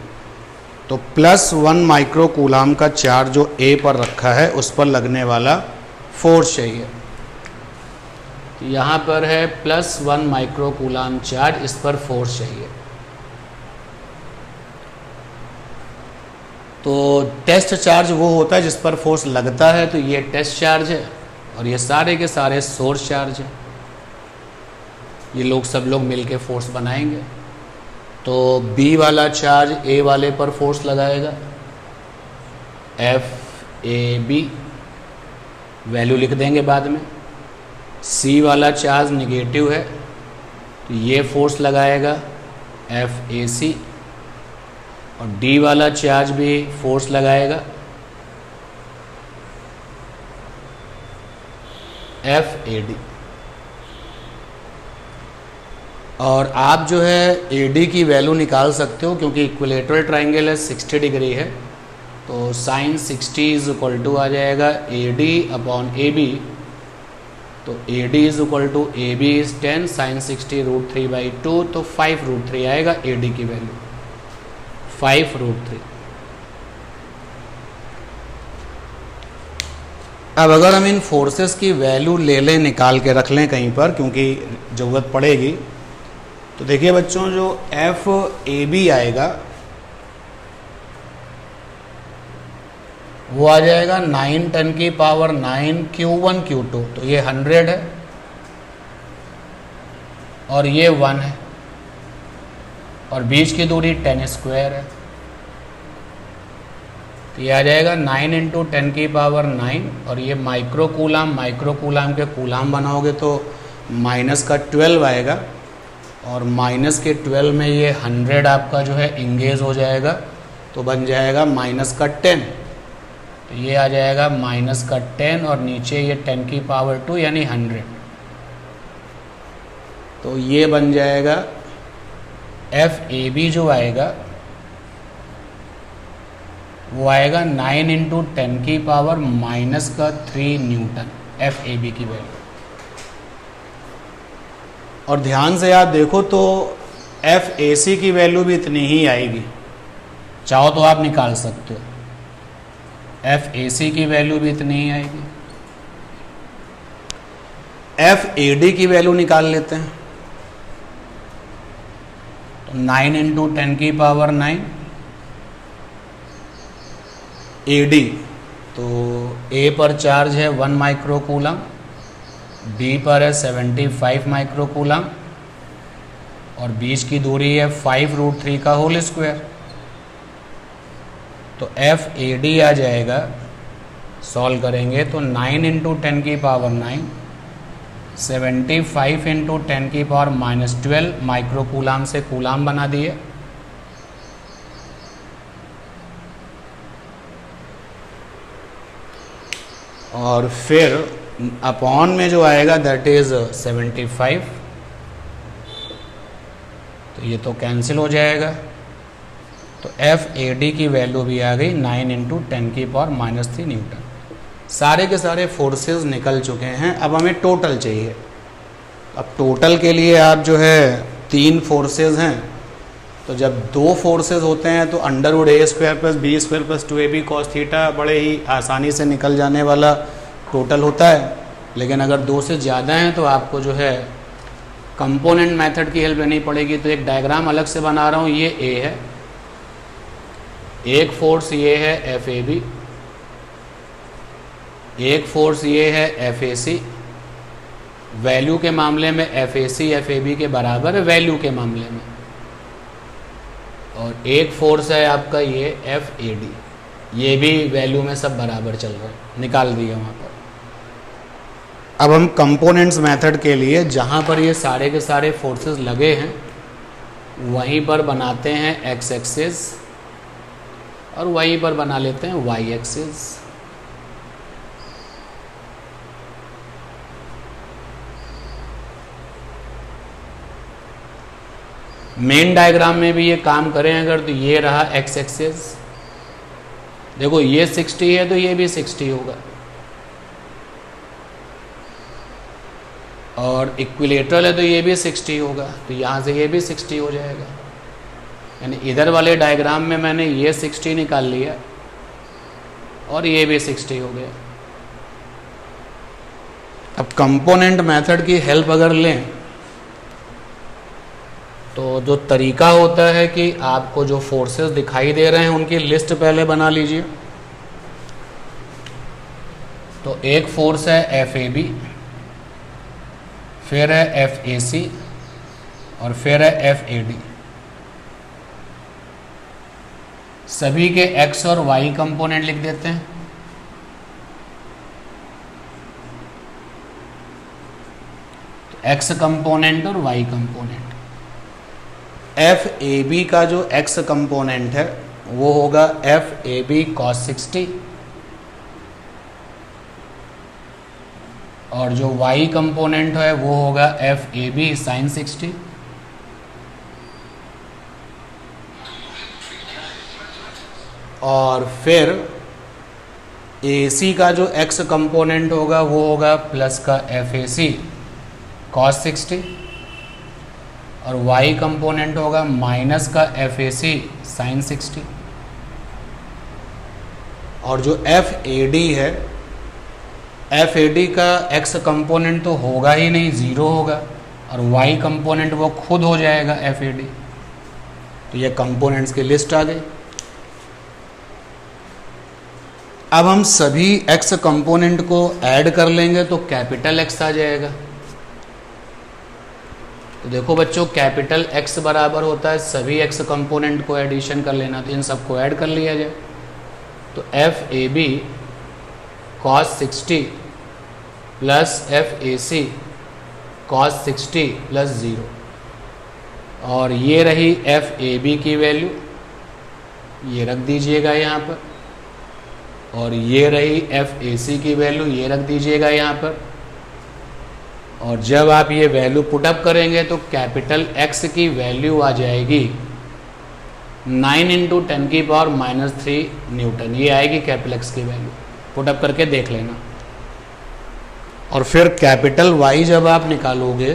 तो +1 माइक्रोकूलम का चार्ज जो ए पर रखा है उस पर लगने वाला फोर्स चाहिए। तो यहाँ पर है +1 माइक्रोकूलम चार्ज, इस पर फोर्स चाहिए। तो टेस्ट चार्ज वो होता है जिस पर फोर्स लगता है, तो ये टेस्ट चार्ज है, और ये सारे के सारे सोर्स चार्ज हैं। ये सब लोग मिलके फोर्स बनाएंगे। तो B वाला चार्ज A वाले पर फोर्स लगाएगा, FAB, वैल्यू लिख देंगे बाद में। C वाला चार्ज निगेटिव है, तो ये फोर्स लगाएगा FAC, और D वाला चार्ज भी फोर्स लगाएगा FAD। और आप जो है AD की वैल्यू निकाल सकते हो, क्योंकि इक्विलेटरल ट्राइंगल है, 60 डिग्री है, तो sin 60 इज इक्वल टू आ जाएगा AD अपॉन AB। तो AD is equal to AB is 10, sin 60 √3/2, तो 5√3 आएगा AD की वैल्यू, 5√3। अब अगर हम इन फोर्सेस की वैल्यू ले लें, निकाल के रख लें कहीं पर, क्योंकि ज़रूरत पड़ेगी, तो देखिए बच्चों, जो FAB आएगा वो आ जाएगा 9 10 की पावर 9 Q1 Q2, तो ये 100 है और ये 1 है, और बीच की दूरी 10 स्क्वायर है, तो ये आ जाएगा 9 × 10 की पावर 9, और ये माइक्रोकूलम के कूलम बनाओगे तो माइनस का 12 आएगा, और माइनस के 12 में ये 100 आपका जो है इंगेज हो जाएगा, तो बन जाएगा माइनस का 10, तो ये आ जाएगा माइनस का 10, और नीचे ये 10 की पावर 2 यानी 100, तो ये बन जाएगा FAB जो आएगा वो आएगा 9 × 10 की पावर माइनस का 3 न्यूटन, FAB की वैल्यू। और ध्यान से आप देखो तो FAC की वैल्यू भी इतनी ही आएगी, चाहो तो आप निकाल सकते हो, FAC की वैल्यू भी इतनी ही आएगी। FAD की वैल्यू निकाल लेते हैं, तो 9 × 10 की पावर 9 AD, तो A पर चार्ज है 1 माइक्रोकूलम, B पर है 75 माइक्रोकूलम, और बीच की दूरी है 5√3 का होल स्क्वायर, तो FAD आ जाएगा, सॉल्व करेंगे तो 9 × 10 की पावर 9, 75 × 10 की पावर -12 माइक्रोकूलम से कूलम बना दिए, और फिर अपॉन में जो आएगा दैट इज 75, तो ये तो कैंसिल हो जाएगा, तो FAD की वैल्यू भी आ गई 9 × 10 की पावर -3 न्यूटन। सारे के सारे फोर्सेस निकल चुके हैं, अब हमें टोटल चाहिए। अब टोटल के लिए आप जो है 3 फोर्सेस हैं, तो जब 2 फोर्सेस होते हैं तो √A² + B² + 2AB cos theta बड़े ही आसानी से निकल जाने वाला टोटल होता है। लेकिन अगर 2 से ज़्यादा हैं तो आपको जो है कंपोनेंट मेथड की हेल्प लेनी पड़ेगी। तो एक डायग्राम अलग से बना रहा हूँ, ये A है, एक फोर्स ये है FAB, एक फोर्स ये है FAC। वैल्यू के मामले में FAC FAB के बराबर है वैल्यू के मामले में, और एक फोर्स है आपका ये FAD। ये भी वैल्यू में सब बराबर चल रहा है, निकाल दिया वहाँ पर। अब हम कंपोनेंट्स मेथड के लिए जहाँ पर ये सारे के सारे फोर्सेस लगे हैं वहीं पर बनाते हैं एक्स एक्सिस और वहीं पर बना लेते हैं वाई एक्सिस। मेन डायग्राम में भी ये काम करें अगर, तो ये रहा एक्स एक्सिस, देखो ये 60 है तो ये भी 60 होगा, और इक्विलेटरल है तो ये भी 60 होगा, तो यहाँ से ये भी 60 हो जाएगा। यानी इधर वाले डायग्राम में मैंने ये 60 निकाल लिया और ये भी 60 हो गया। अब कंपोनेंट मेथड की हेल्प अगर लें तो जो तरीका होता है कि आपको जो फोर्सेस दिखाई दे रहे हैं उनकी लिस्ट पहले बना लीजिए। तो एक फोर्स है एफ ए बी, फिर है एफ ए सी और फिर है एफ ए डी। सभी के एक्स और वाई कंपोनेंट लिख देते हैं। एक्स कंपोनेंट और Y component. F A B का जो एक्स कंपोनेंट है वो होगा एफ ए बी कॉस 60, और जो वाई कंपोनेंट है वो होगा एफ ए बी साइन 60। और फिर ए सी का जो एक्स कंपोनेंट होगा वो होगा प्लस का एफ ए सी कॉस 60, और y कंपोनेंट होगा माइनस का एफ ए सी साइन 60। और जो एफ ए डी है, एफ ए डी का x कंपोनेंट तो होगा ही नहीं, ज़ीरो होगा, और y कंपोनेंट वो खुद हो जाएगा एफ ए डी। तो ये कंपोनेंट्स की लिस्ट आ गई। अब हम सभी x कंपोनेंट को ऐड कर लेंगे तो कैपिटल X आ जाएगा। तो देखो बच्चों, कैपिटल X बराबर होता है सभी x कंपोनेंट को एडिशन कर लेना, तो इन सबको ऐड कर लिया जाए। तो F A B cos 60 plus F A C cos 60 plus 0, और ये रही एफ ए बी की वैल्यू, ये रख दीजिएगा यहाँ पर, और ये रही एफ ए सी की वैल्यू, ये रख दीजिएगा यहाँ पर। और जब आप ये वैल्यू पुटअप करेंगे तो कैपिटल X की वैल्यू आ जाएगी 9 × 10⁻³ न्यूटन, ये आएगी कैपिटल X की वैल्यू। पुटअप करके देख लेना। और फिर कैपिटल Y जब आप निकालोगे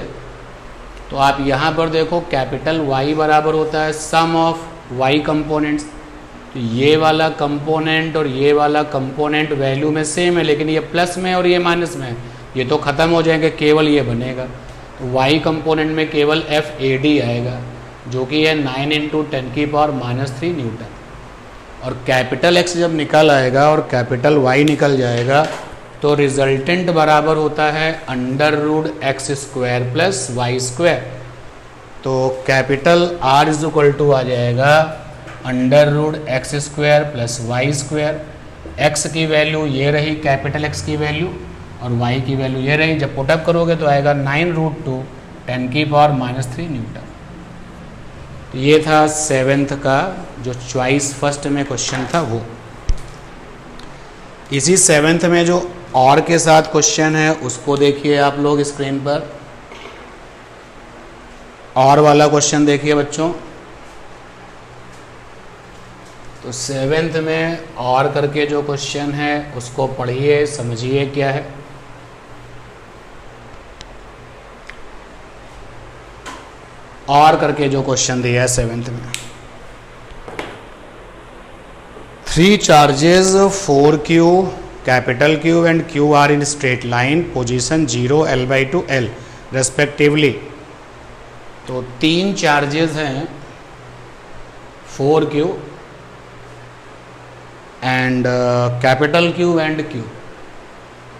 तो आप यहाँ पर देखो कैपिटल Y बराबर होता है सम ऑफ Y कंपोनेंट्स। तो ये वाला कंपोनेंट और ये वाला कंपोनेंट वैल्यू में सेम है, लेकिन ये प्लस में और ये माइनस में है, ये तो ख़त्म हो जाएंगे, केवल ये बनेगा। तो y कंपोनेंट में केवल एफ ए डी आएगा जो कि है 9 × 10⁻³ न्यूटन। और कैपिटल X जब निकल आएगा और कैपिटल Y निकल जाएगा तो रिजल्टेंट बराबर होता है √x² + y²। तो कैपिटल R = आ जाएगा √x² + y²। x की वैल्यू ये रही कैपिटल X की वैल्यू, और y की वैल्यू ये रही। जब पुटअप करोगे तो आएगा 9√2 10⁻³ न्यूटन। तो ये था 7th का जो चॉइस फर्स्ट में क्वेश्चन था वो। इसी 7th में जो और के साथ क्वेश्चन है उसको देखिए आप लोग स्क्रीन पर। और वाला क्वेश्चन देखिए बच्चों। तो 7th में और करके जो क्वेश्चन है उसको पढ़िए, समझिए क्या है। और करके जो क्वेश्चन दिया है 7th में, 3 charges 4Q, capital Q and Q are in straight line, position 0, L/2 L respectively। तो 3 चार्जेस हैं 4Q and capital Q and Q,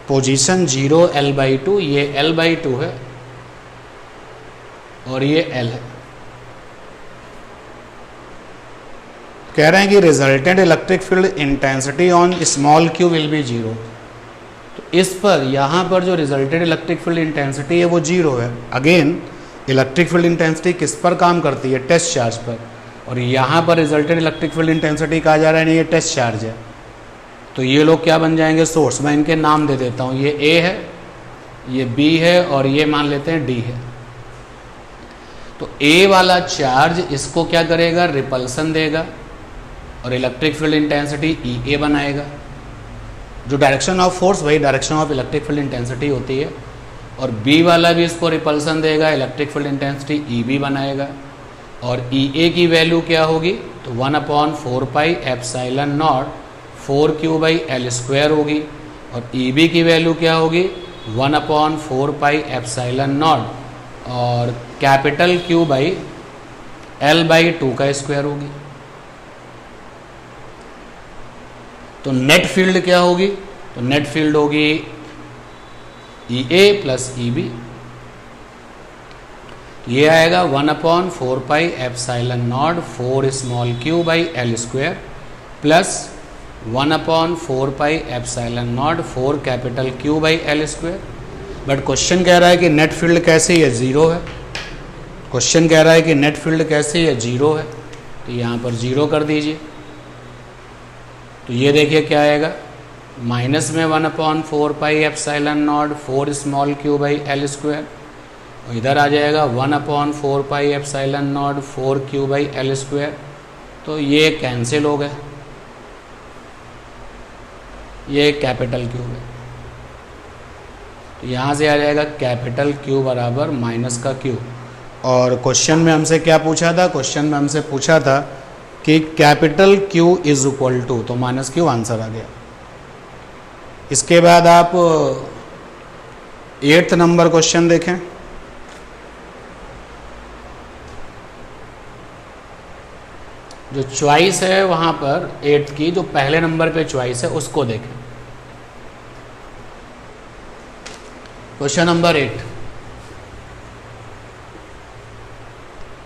position 0 L/2, ये L/2 है और ये L है। कह रहे हैं कि resultant electric field intensity on small Q will be zero. तो इस पर यहाँ पर जो रिजल्टेंट इलेक्ट्रिक फील्ड इंटेंसिटी है वो जीरो है। अगेन इलेक्ट्रिक फील्ड इंटेंसिटी किस पर काम करती है? टेस्ट चार्ज पर। और यहाँ पर रिजल्टेंट इलेक्ट्रिक फील्ड इंटेंसिटी कहा जा रहा है नहीं, ये टेस्ट चार्ज है। तो ये लोग क्या बन जाएंगे? सोर्स। मैं इनके नाम दे देता हूँ, ये ए है, ये बी है और ये मान लेते हैं डी है। तो ए वाला चार्ज इसको क्या करेगा? रिपल्सन देगा और electric field intensity E A बनाएगा। जो डायरेक्शन ऑफ फोर्स वही direction of electric field intensity होती है। और बी वाला भी इसको रिपल्सन देगा, electric field intensity E B बनाएगा। और ई ए की वैल्यू क्या होगी? तो 1/4πε0 4q/L² होगी। और ई बी की वैल्यू क्या होगी? 1/4πε0 और कैपिटल Q/L/2 का स्क्वायर होगी। तो नेट फील्ड क्या होगी? तो नेट फील्ड होगी ई ए प्लस ई बी। ये आएगा 1/4πε0 4q/L² plus 1/4πε0 4 capital Q/L²। But question कह रहा है कि नेट फील्ड कैसी है? जीरो है। क्वेश्चन कह रहा है कि नेट फील्ड कैसी है? जीरो है। तो यहाँ पर जीरो कर दीजिए। तो ये देखिए क्या आएगा, माइनस में 1/4πε0 4q/L²। और इधर आ जाएगा 1/4πε0 4q/L²। तो ये कैंसिल हो गए, ये कैपिटल क्यू है। तो यहाँ से आ जाएगा कैपिटल क्यू बराबर माइनस का क्यू। और क्वेश्चन में हमसे क्या पूछा था? क्वेश्चन में हमसे पूछा था कि capital Q is equal to, तो माइनस क्यू आंसर आ गया। इसके बाद आप 8th नंबर क्वेश्चन देखें। जो चॉइस है वहां पर 8th की, जो पहले नंबर पे चॉइस है उसको देखें। क्वेश्चन नंबर 8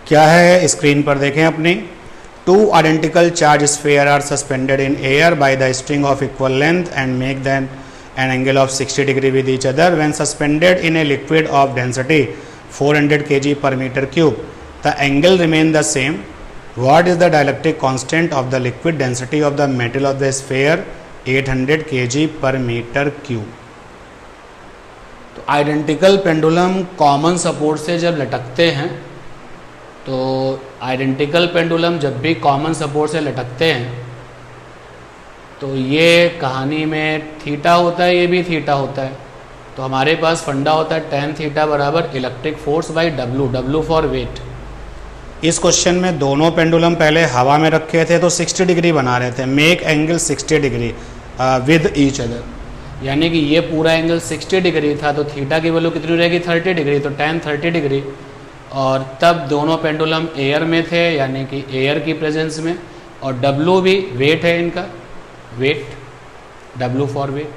क्या है? स्क्रीन पर देखें अपनी। Two identical charge sphere are suspended in air by the string of equal length and make then an angle of 60 degree with each other when suspended in a liquid of density 400 kg per meter cube. The angle remain the same. What is the dielectric constant of the liquid density of the metal of the sphere 800 kg per meter cube? तो identical pendulum common support से जब लटकते हैं, तो identical pendulum जब भी common support से लटकते हैं तो ये कहानी में थीटा होता है, ये भी थीटा होता है। तो हमारे पास फंडा होता है tan थीटा बराबर electric force by W, W for wait. इस क्वेश्चन में दोनों पेंडुलम पहले हवा में रखे थे तो 60 डिग्री बना रहे थे, make angle 60 degree with each other, यानी कि ये पूरा एंगल 60 डिग्री था। तो थीटा की वैल्यू कितनी रहेगी? 30 डिग्री। तो tan 30 डिग्री। और तब दोनों पेंडुलम एयर में थे, यानी कि एयर की प्रेजेंस में। और W भी वेट है इनका, वेट, W फॉर वेट।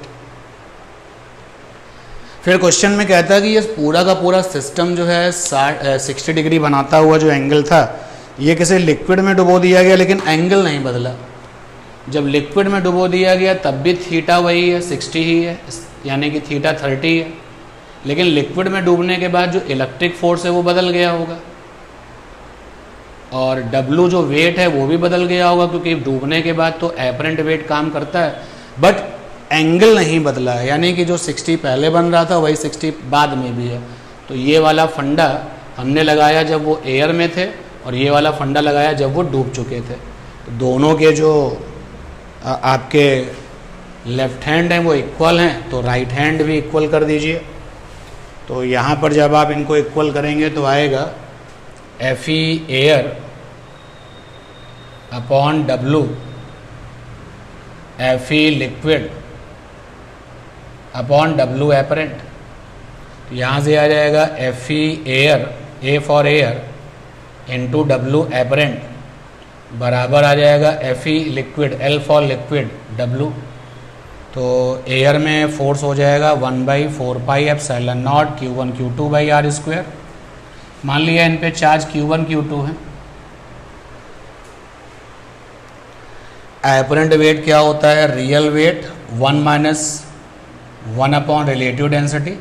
फिर क्वेश्चन में कहता है कि ये पूरा का पूरा सिस्टम जो है 60 डिग्री बनाता हुआ जो एंगल था, ये किसी लिक्विड में डुबो दिया गया, लेकिन एंगल नहीं बदला। जब लिक्विड में डुबो दिया गया तब भी थीटा वही है, 60 ही है, यानी कि थीटा 30 है। लेकिन लिक्विड में डूबने के बाद जो इलेक्ट्रिक फोर्स है वो बदल गया होगा, और W जो वेट है वो भी बदल गया होगा, क्योंकि डूबने के बाद तो एपरेंट वेट काम करता है, बट एंगल नहीं बदला है। यानी कि जो 60 पहले बन रहा था वही 60 बाद में भी है। तो ये वाला फंडा हमने लगाया जब वो एयर में थे, और ये वाला फंडा लगाया जब वो डूब चुके थे। तो दोनों के जो आपके लेफ्ट हैंड हैं वो इक्वल हैं, तो राइट हैंड भी इक्वल कर दीजिए। तो यहाँ पर जब आप इनको इक्वल करेंगे तो आएगा Fe air upon W Fe liquid upon W apparent. तो यहाँ से आ जाएगा Fe air, A for air, into W apparent बराबर आ जाएगा Fe liquid, L for liquid, W। तो एयर में फोर्स हो जाएगा 1/4πε0 Q1 Q2/r²। मान लिया इन पे चार्ज Q1 Q2 है, एपरेंट वेट क्या होता है? Real weight 1 minus 1 upon relative density,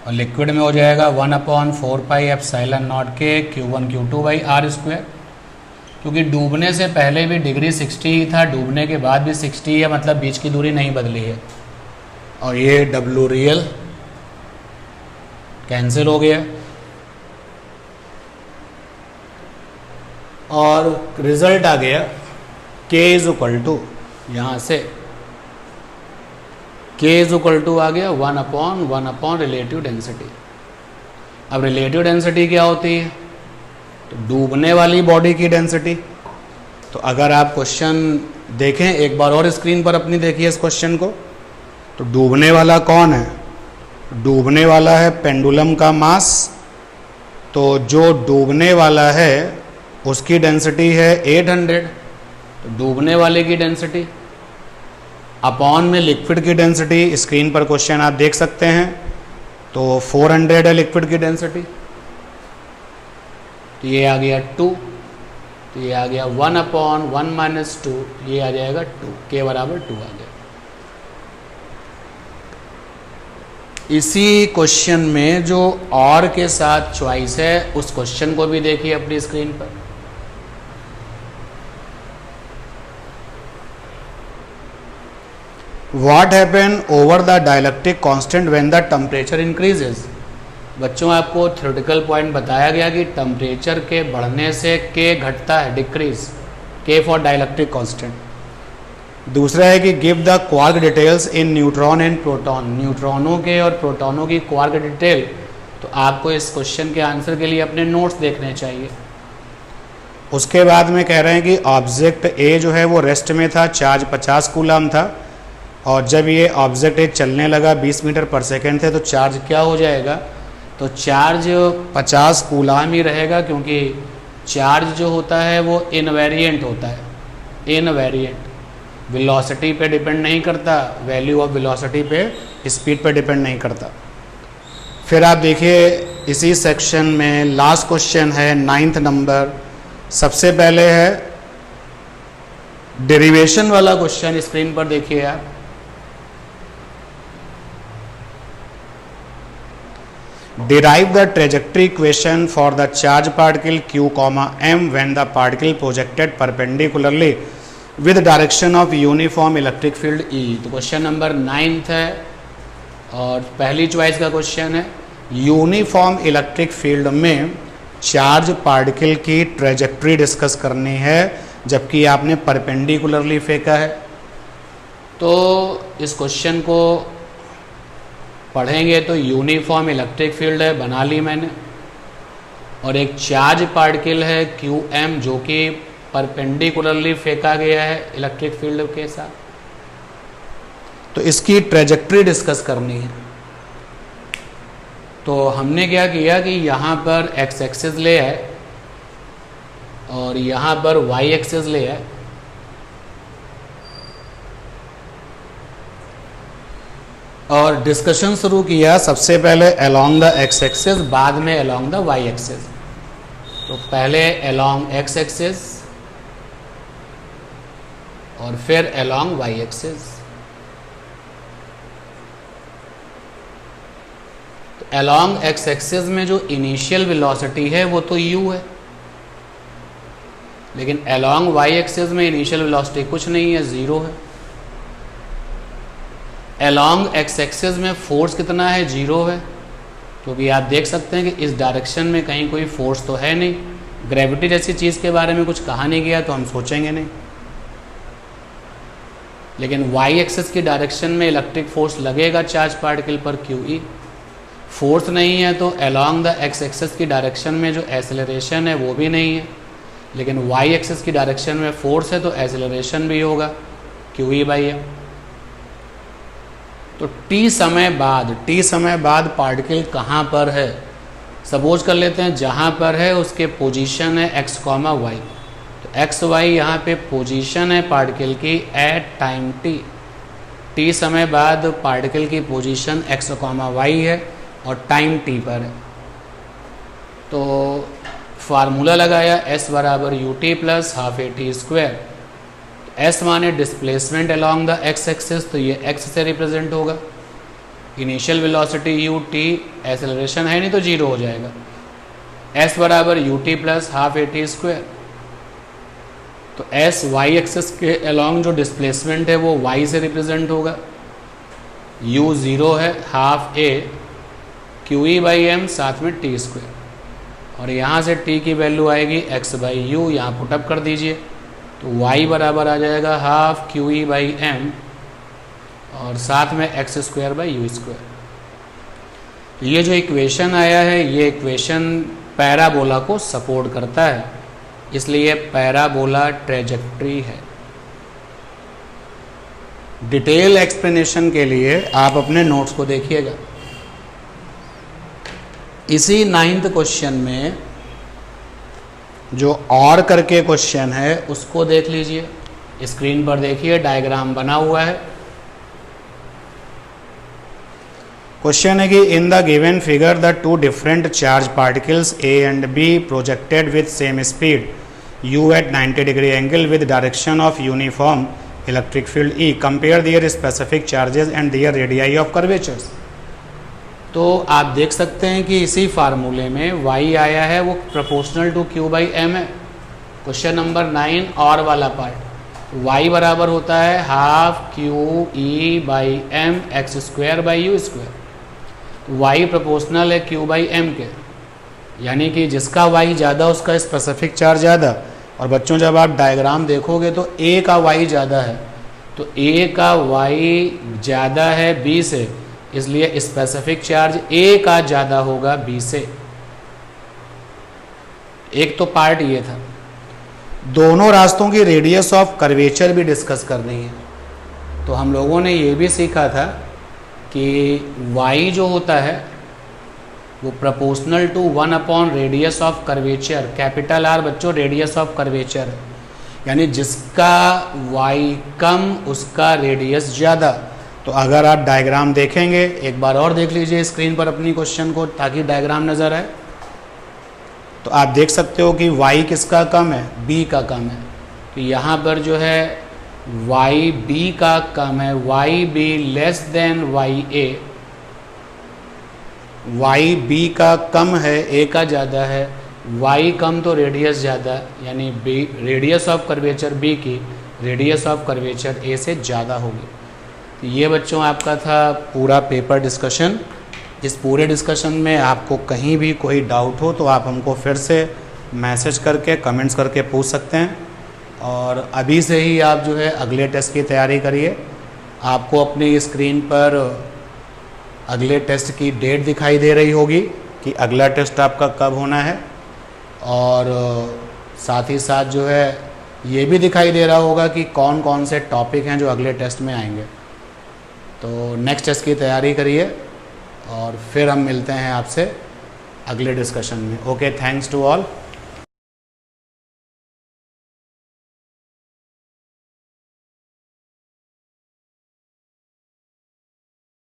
और लिक्विड में हो जाएगा 1 अपॉन 4 पाई एप्सिलॉन नॉट के Q1 Q2 by are square. क्योंकि डूबने से पहले भी डिग्री 60 ही था, डूबने के बाद भी 60 है, मतलब बीच की दूरी नहीं बदली है। और ये W रियल कैंसिल हो गया, और रिजल्ट आ गया K इज इक्वल टू, यहाँ से K इज इक्वल टू आ गया 1 अपॉन रिलेटिव डेंसिटी। अब रिलेटिव डेंसिटी क्या होती है? तो डूबने वाली बॉडी की डेंसिटी। तो अगर आप क्वेश्चन देखें एक बार और स्क्रीन पर अपनी देखिए इस क्वेश्चन को, तो डूबने वाला कौन है? डूबने वाला है पेंडुलम का मास। तो जो डूबने वाला है उसकी डेंसिटी है 800, तो डूबने वाले की डेंसिटी अपॉन में लिक्विड की डेंसिटी, स्क्रीन पर क्वेश्चन आप देख सकते हैं, तो 400 है लिक्विड की डेंसिटी। तो ये आ गया 2, तो ये आ गया 1 अपॉन 1 माइनस 2, ये आ जाएगा 2, के बराबर 2 आ गया। इसी क्वेश्चन में जो और के साथ चॉइस है उस क्वेश्चन को भी देखिए अपनी स्क्रीन पर। What happen over the dielectric constant when the temperature increases? बच्चों आपको थ्योरेटिकल पॉइंट बताया गया कि टेम्परेचर के बढ़ने से K घटता है, decrease, K for dielectric constant. दूसरा है कि give the quark details in neutron and proton, न्यूट्रॉनों के और प्रोटॉनों की क्वार्क डिटेल। तो आपको इस क्वेश्चन के आंसर के लिए अपने नोट्स देखने चाहिए। उसके बाद में कह रहे हैं कि ऑब्जेक्ट ए जो है वो रेस्ट में था, चार्ज 50 कूलम था, और जब ये ऑब्जेक्ट एक चलने लगा 20 मीटर पर सेकेंड थे, तो चार्ज क्या हो जाएगा? तो चार्ज 50 कूलम ही रहेगा, क्योंकि चार्ज जो होता है वो इनवेरिएंट होता है, इनवेरिएंट, वेलोसिटी पे डिपेंड नहीं करता, वैल्यू ऑफ वेलोसिटी पे, स्पीड पे डिपेंड नहीं करता। फिर आप देखिए इसी सेक्शन में लास्ट क्वेश्चन है 9th नंबर। सबसे पहले है डेरिवेशन वाला क्वेश्चन, स्क्रीन पर देखिए आप। Derive the trajectory equation for the charge particle Q, M when the particle projected perpendicularly with direction of uniform electric field E। तो क्वेश्चन नंबर 9th है और पहली चॉइस का क्वेश्चन है। यूनिफॉर्म इलेक्ट्रिक फील्ड में चार्ज पार्टिकल की trajectory discuss करनी है, जबकि आपने परपेंडिकुलरली फेंका है। तो इस क्वेश्चन को पढ़ेंगे तो यूनिफॉर्म इलेक्ट्रिक फील्ड है, बना ली मैंने, और एक चार्ज पार्टिकल है QM जो कि परपेंडिकुलरली फेंका गया है इलेक्ट्रिक फील्ड के साथ। तो इसकी ट्रेजेक्ट्री डिस्कस करनी है। तो हमने क्या किया कि यहाँ पर x एक्सिस ले है और यहाँ पर y एक्सिस ले है, और डिस्कशन शुरू किया सबसे पहले अलोंग द x एक्सिस, बाद में अलोंग द y एक्सिस। तो पहले अलोंग x एक्सिस और फिर अलोंग y एक्सिस। तो अलोंग x एक्सिस में जो इनिशियल वेलोसिटी है वो तो u है, लेकिन अलोंग y एक्सिस में इनिशियल वेलोसिटी कुछ नहीं है, 0 है। अलोंग x एक्सिस में फोर्स कितना है? 0 है, क्योंकि आप देख सकते हैं कि इस डायरेक्शन में कहीं कोई फोर्स तो है नहीं। ग्रेविटी जैसी चीज़ के बारे में कुछ कहा नहीं गया तो हम सोचेंगे नहीं, लेकिन y एक्सिस की डायरेक्शन में इलेक्ट्रिक फोर्स लगेगा चार्ज पार्टिकल पर QE। फोर्स नहीं है तो अलोंग द x एक्सिस की डायरेक्शन में जो एक्सेलरेशन है वो भी नहीं है, लेकिन y एक्सिस की डायरेक्शन में फोर्स है तो एक्सेलरेशन भी होगा QE/m। तो t समय बाद पार्टिकल कहाँ पर है? सपोज कर लेते हैं जहाँ पर है उसके पोजीशन है x, y। तो x, y यहाँ पे पोजीशन है पार्टिकल की एट टाइम t समय बाद पार्टिकल की पोजीशन x, y है और टाइम t पर है। तो फार्मूला लगाया s बराबर ut plus half a t square. S माने displacement along the X axis, तो ये एक्स से रिप्रेजेंट होगा। Initial velocity U T, acceleration है नहीं तो जीरो हो जाएगा। एस बराबर U T plus half A T square, तो एस वाई एक्सिस के अलोंग जो डिस्प्लेसमेंट है वो वाई से रिप्रेजेंट होगा। यू ज़ीरो है, half A Q E by M, साथ में टी स्क्वायर, और यहाँ से टी की वैल्यू आएगी एक्स बाई यू, यहाँ पुटअप कर दीजिए, तो वाई बराबर आ जाएगा half Q E by M और साथ में X square by U square. ये जो इक्वेशन आया है ये इक्वेशन पैराबोला को सपोर्ट करता है, इसलिए पैराबोला ट्रेजेक्ट्री है। डिटेल एक्सप्लेनेशन के लिए आप अपने नोट्स को देखिएगा। इसी 9th क्वेश्चन में जो और करके क्वेश्चन है उसको देख लीजिए, स्क्रीन पर देखिए डायग्राम बना हुआ है। क्वेश्चन है कि इन the given figure the two different charge particles A and be projected with same speed u at 90 degree angle with direction of uniform electric field E, compare their specific charges and their radii of curvatures। तो आप देख सकते हैं कि इसी फार्मूले में y आया है वो proportional to q by M है। क्वेश्चन नंबर 9 और वाला पार्ट, y बराबर होता है half Q E by M X square by U square. y proportional है q बाई एम के, यानी कि जिसका y ज़्यादा उसका स्पेसिफिक चार्ज ज़्यादा। और बच्चों जब आप डायग्राम देखोगे तो a का y ज़्यादा है, तो a का y ज़्यादा है b से, इसलिए स्पेसिफिक चार्ज a का ज़्यादा होगा b से। एक तो पार्ट ये था। दोनों रास्तों की रेडियस ऑफ कर्वेचर भी डिस्कस करनी है। तो हम लोगों ने ये भी सीखा था कि y जो होता है वो proportional to 1 upon radius of curvature, capital R बच्चों रेडियस ऑफ कर्वेचर, यानी जिसका y कम उसका रेडियस ज़्यादा। तो अगर आप डायग्राम देखेंगे, एक बार और देख लीजिए स्क्रीन पर अपनी क्वेश्चन को ताकि डायग्राम नज़र आए, तो आप देख सकते हो कि y किसका कम है, b का कम है। तो यहाँ पर जो है y b का कम है, y b less than y a, y b का कम है a का ज़्यादा है, y कम तो रेडियस ज़्यादा, यानी b radius of curvature b की रेडियस ऑफ कर्वेचर a से ज़्यादा होगी। तो ये बच्चों आपका था पूरा पेपर डिस्कशन। इस पूरे डिस्कशन में आपको कहीं भी कोई डाउट हो तो आप हमको फिर से मैसेज करके कमेंट्स करके पूछ सकते हैं, और अभी से ही आप जो है अगले टेस्ट की तैयारी करिए। आपको अपनी स्क्रीन पर अगले टेस्ट की डेट दिखाई दे रही होगी कि अगला टेस्ट आपका कब होना है, और साथ ही साथ जो है ये भी दिखाई दे रहा होगा कि कौन कौन से टॉपिक हैं जो अगले टेस्ट में आएंगे। तो नेक्स्ट टेस्ट की तैयारी करिए और फिर हम मिलते हैं आपसे अगले डिस्कशन में। Okay, thanks to all.